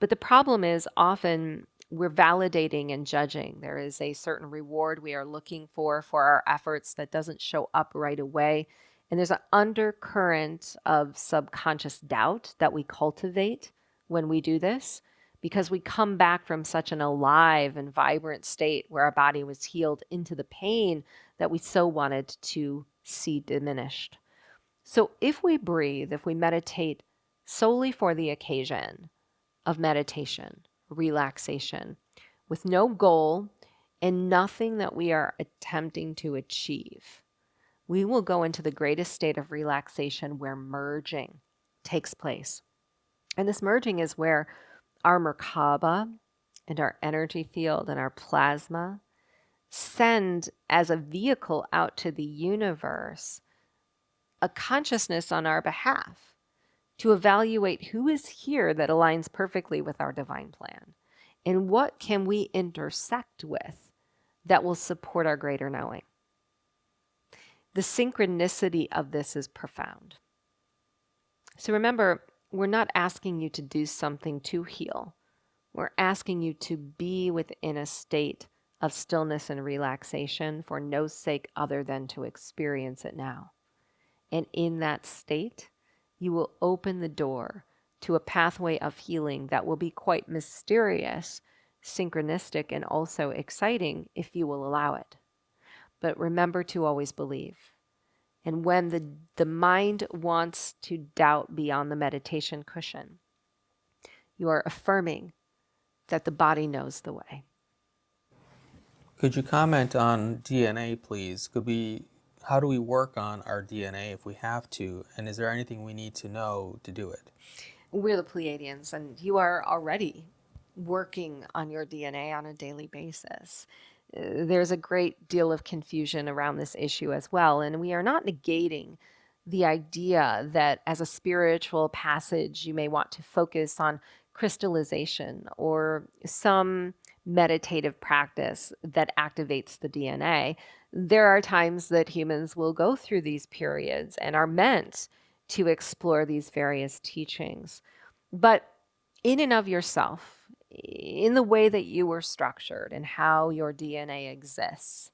But the problem is often we're validating and judging. There is a certain reward we are looking for our efforts that doesn't show up right away. And there's an undercurrent of subconscious doubt that we cultivate when we do this, because we come back from such an alive and vibrant state where our body was healed into the pain that we so wanted to see diminished. So if we breathe, if we meditate solely for the occasion of meditation, relaxation, with no goal and nothing that we are attempting to achieve, we will go into the greatest state of relaxation where merging takes place. And this merging is where our Merkaba and our energy field and our plasma send as a vehicle out to the universe a consciousness on our behalf to evaluate who is here that aligns perfectly with our divine plan. And what can we intersect with that will support our greater knowing? The synchronicity of this is profound. So remember, we're not asking you to do something to heal. We're asking you to be within a state of stillness and relaxation for no sake other than to experience it now. And in that state, you will open the door to a pathway of healing that will be quite mysterious, synchronistic, and also exciting if you will allow it. But remember to always believe. And when the mind wants to doubt beyond the meditation cushion, you are affirming that the body knows the way. Could you comment on DNA, please? How do we work on our DNA if we have to? And is there anything we need to know to do it? We're the Pleiadians, and you are already working on your DNA on a daily basis. There's a great deal of confusion around this issue as well, and we are not negating the idea that as a spiritual passage, you may want to focus on crystallization or some meditative practice that activates the DNA. There are times that humans will go through these periods and are meant to explore these various teachings. But in and of yourself, in the way that you were structured and how your DNA exists,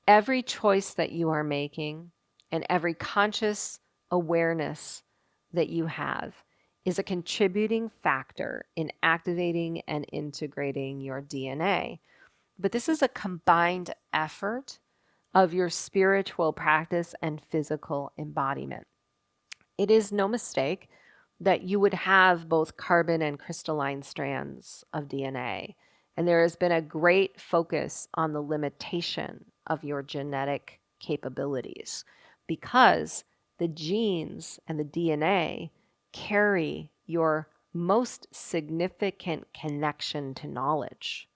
every choice that you are making and every conscious awareness that you have is a contributing factor in activating and integrating your DNA. But this is a combined effort of your spiritual practice and physical embodiment. It is no mistake that you would have both carbon and crystalline strands of DNA. And there has been a great focus on the limitation of your genetic capabilities because the genes and the DNA carry your most significant connection to knowledge.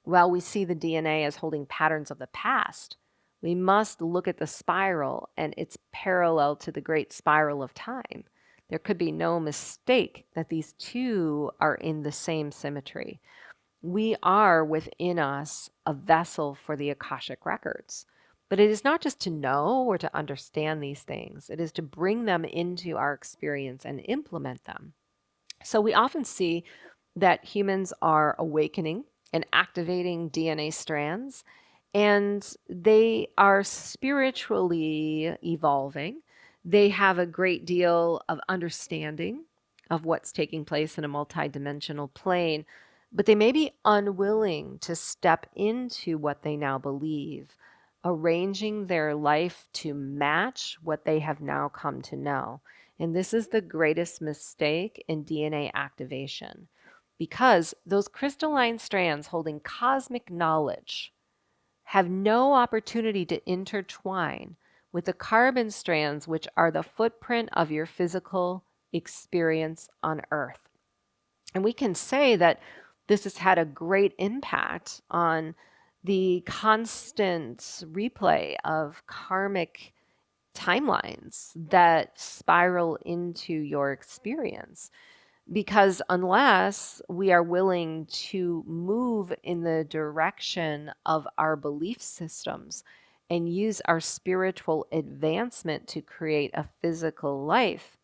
While we see the DNA as holding patterns of the past, we must look at the spiral and its parallel to the great spiral of time. There could be no mistake that these two are in the same symmetry. We are within us a vessel for the Akashic records. But it is not just to know or to understand these things, it is to bring them into our experience and implement them. So we often see that humans are awakening and activating DNA strands, and they are spiritually evolving. They have a great deal of understanding of what's taking place in a multidimensional plane, but they may be unwilling to step into what they now believe, arranging their life to match what they have now come to know. And this is the greatest mistake in DNA activation because those crystalline strands holding cosmic knowledge have no opportunity to intertwine with the carbon strands, which are the footprint of your physical experience on Earth. And we can say that this has had a great impact on the constant replay of karmic timelines that spiral into your experience. Because unless we are willing to move in the direction of our belief systems and use our spiritual advancement to create a physical life,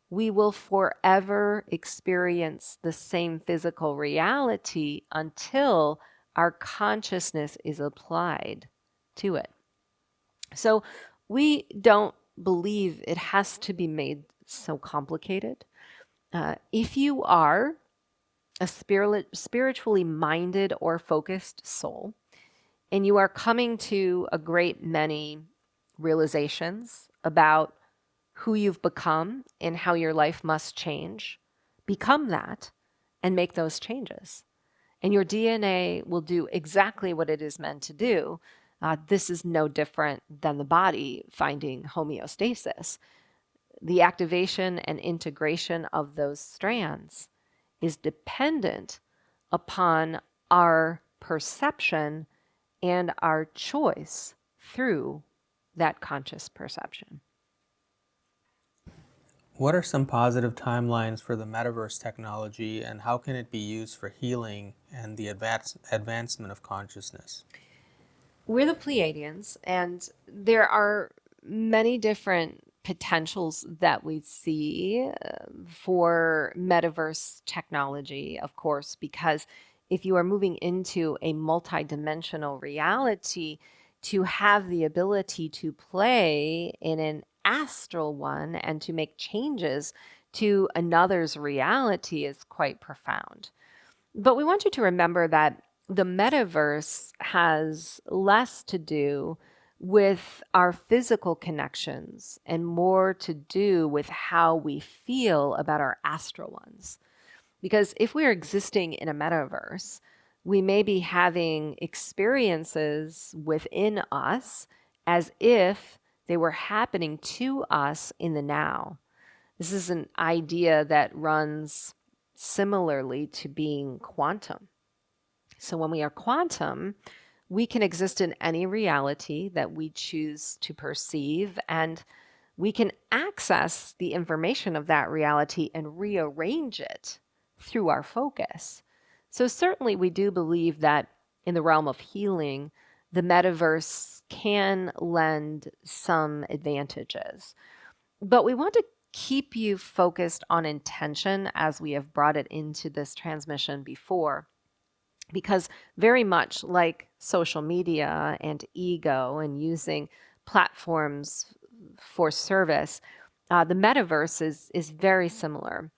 we will forever experience the same physical reality until our consciousness is applied to it. So we don't believe it has to be made so complicated. If you are a spiritually minded or focused soul, and you are coming to a great many realizations about who you've become and how your life must change, become that and make those changes. And your DNA will do exactly what it is meant to do. This is no different than the body finding homeostasis. The activation and integration of those strands is dependent upon our perception and our choice through that conscious perception. What are some positive timelines for the metaverse technology, and how can it be used for healing and the advancement of consciousness? We're the Pleiadians, and there are many different potentials that we see for metaverse technology, of course, because if you are moving into a multidimensional reality, to have the ability to play in an astral one and to make changes to another's reality is quite profound. But we want you to remember that the metaverse has less to do with our physical connections and more to do with how we feel about our astral ones. Because if we're existing in a metaverse, we may be having experiences within us as if they were happening to us in the now. This is an idea that runs similarly to being quantum. So, when we are quantum, we can exist in any reality that we choose to perceive, and we can access the information of that reality and rearrange it through our focus. So, certainly, we do believe that in the realm of healing, the metaverse can lend some advantages. But we want to keep you focused on intention as we have brought it into this transmission before, because very much like social media and ego and using platforms for service, the metaverse is very similar.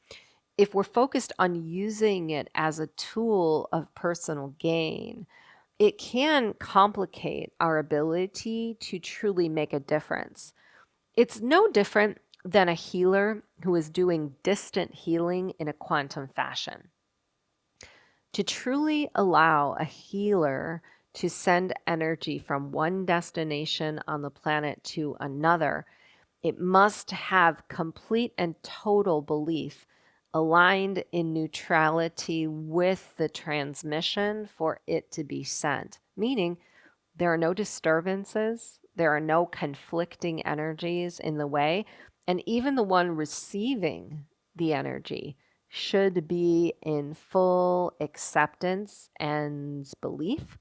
If we're focused on using it as a tool of personal gain, it can complicate our ability to truly make a difference. It's no different than a healer who is doing distant healing in a quantum fashion. To truly allow a healer to send energy from one destination on the planet to another, it must have complete and total belief aligned in neutrality with the transmission for it to be sent. Meaning, there are no disturbances, there are no conflicting energies in the way, and even the one receiving the energy should be in full acceptance and belief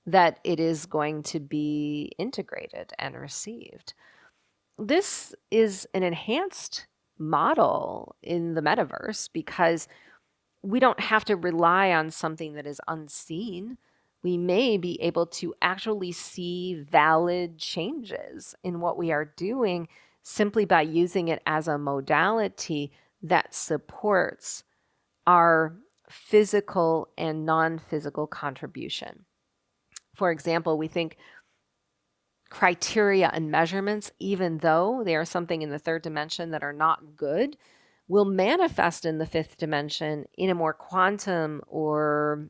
that it is going to be integrated and received. This is an enhanced model in the metaverse because we don't have to rely on something that is unseen. We may be able to actually see valid changes in what we are doing simply by using it as a modality that supports our physical and non physical contribution. For example, we think criteria and measurements, even though they are something in the third dimension that are not good, will manifest in the fifth dimension in a more quantum or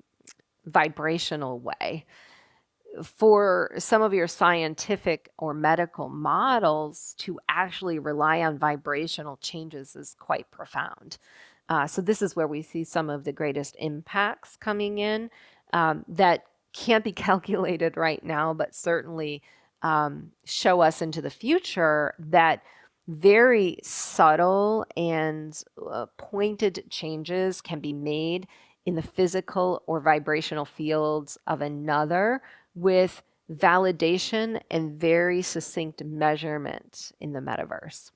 vibrational way. For some of your scientific or medical models, to actually rely on vibrational changes is quite profound. So, this is where we see some of the greatest impacts coming in that can't be calculated right now, but certainly show us into the future that very subtle and pointed changes can be made in the physical or vibrational fields of another with validation and very succinct measurement in the metaverse.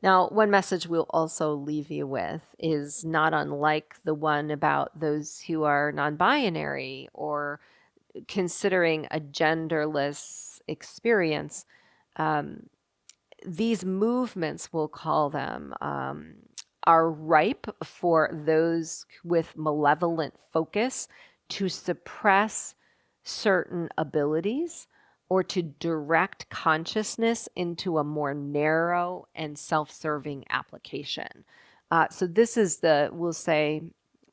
Now, one message we'll also leave you with is not unlike the one about those who are non binary or considering a genderless experience. Um, these movements, we'll call them, are ripe for those with malevolent focus to suppress certain abilities or to direct consciousness into a more narrow and self serving application. So, this is the, we'll say,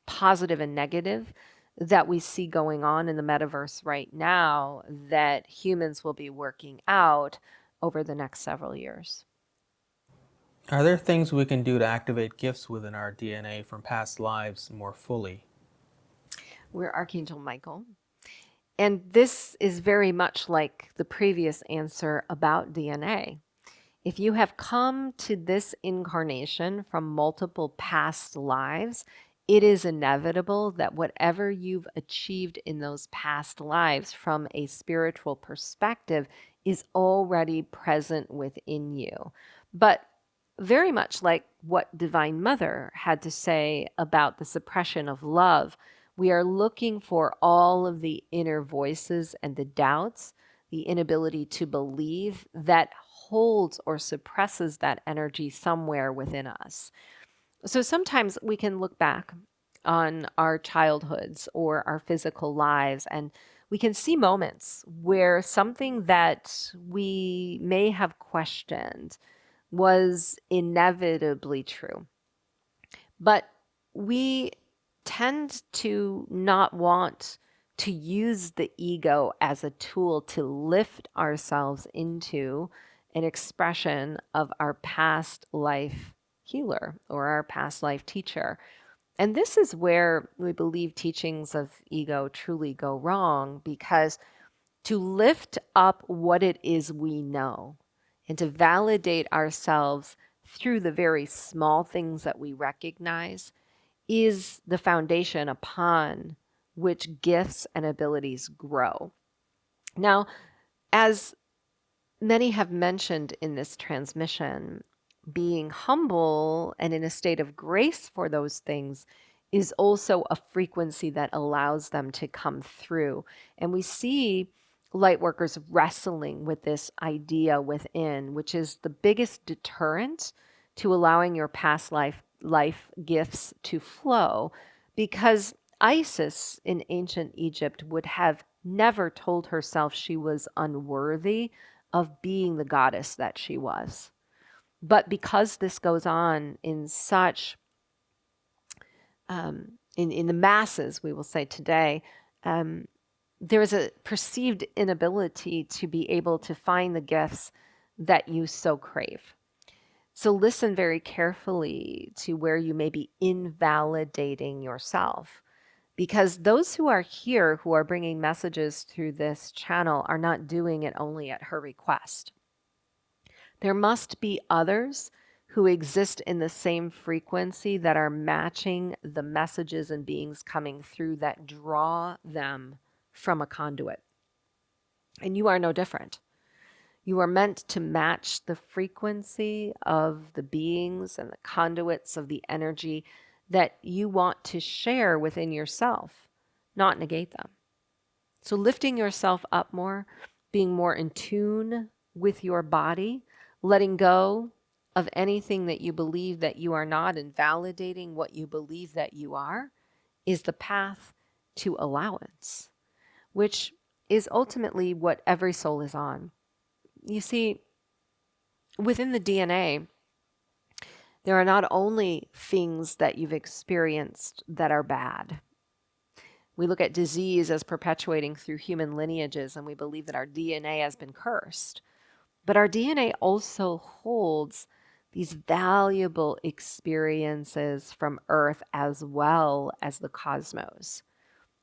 positive and negative that we see going on in the metaverse right now that humans will be working out over the next several years. Are there things we can do to activate gifts within our DNA from past lives more fully? We're Archangel Michael. And this is very much like the previous answer about DNA. If you have come to this incarnation from multiple past lives, it is inevitable that whatever you've achieved in those past lives from a spiritual perspective is already present within you. But very much like what Divine Mother had to say about the suppression of love, we are looking for all of the inner voices and the doubts, the inability to believe that holds or suppresses that energy somewhere within us. So sometimes we can look back on our childhoods or our physical lives, and we can see moments where something that we may have questioned was inevitably true. But we tend to not want to use the ego as a tool to lift ourselves into an expression of our past life healer or our past life teacher. And this is where we believe teachings of ego truly go wrong, because to lift up what it is we know and to validate ourselves through the very small things that we recognize is the foundation upon which gifts and abilities grow. Now, as many have mentioned in this transmission, being humble and in a state of grace for those things is also a frequency that allows them to come through. And we see light workers wrestling with this idea within, which is the biggest deterrent to allowing your past life gifts to flow, because Isis in ancient Egypt would have never told herself she was unworthy of being the goddess that she was. But because this goes on in such, in the masses, we will say today, there is a perceived inability to be able to find the gifts that you so crave. So listen very carefully to where you may be invalidating yourself, because those who are here, who are bringing messages through this channel, are not doing it only at her request. There must be others who exist in the same frequency that are matching the messages and beings coming through that draw them from a conduit. And you are no different. You are meant to match the frequency of the beings and the conduits of the energy that you want to share within yourself, not negate them. So lifting yourself up more, being more in tune with your body, letting go of anything that you believe that you are not, and validating what you believe that you are, is the path to allowance, which is ultimately what every soul is on. You see, within the DNA, there are not only things that you've experienced that are bad. We look at disease as perpetuating through human lineages, and we believe that our DNA has been cursed. But our DNA also holds these valuable experiences from Earth as well as the cosmos.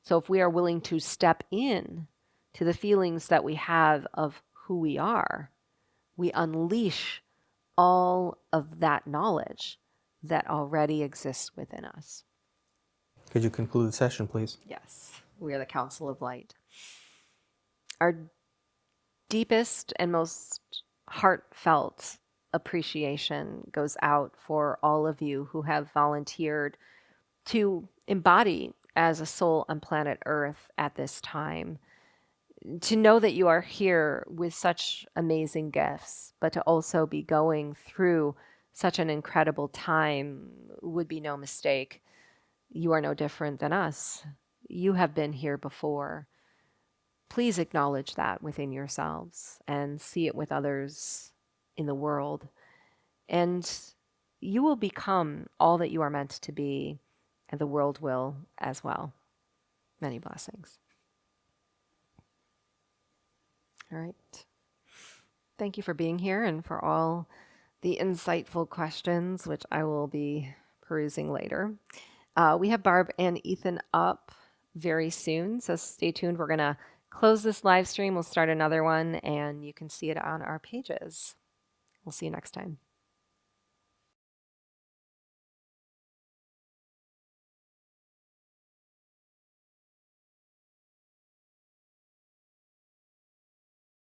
So if we are willing to step in to the feelings that we have of who we are, we unleash all of that knowledge that already exists within us. Could you conclude the session, please? Yes, we are the Council of Light. Our deepest and most heartfelt appreciation goes out for all of you who have volunteered to embody as a soul on planet Earth at this time. To know that you are here with such amazing gifts, but to also be going through such an incredible time would be no mistake. You are no different than us. You have been here before. Please acknowledge that within yourselves and see it with others in the world. And you will become all that you are meant to be, and the world will as well. Many blessings. All right. Thank you for being here and for all the insightful questions, which I will be perusing later. We have Barb and Ethann up very soon, so stay tuned. We're going to close this live stream. We'll start another one, and you can see it on our pages. We'll see you next time.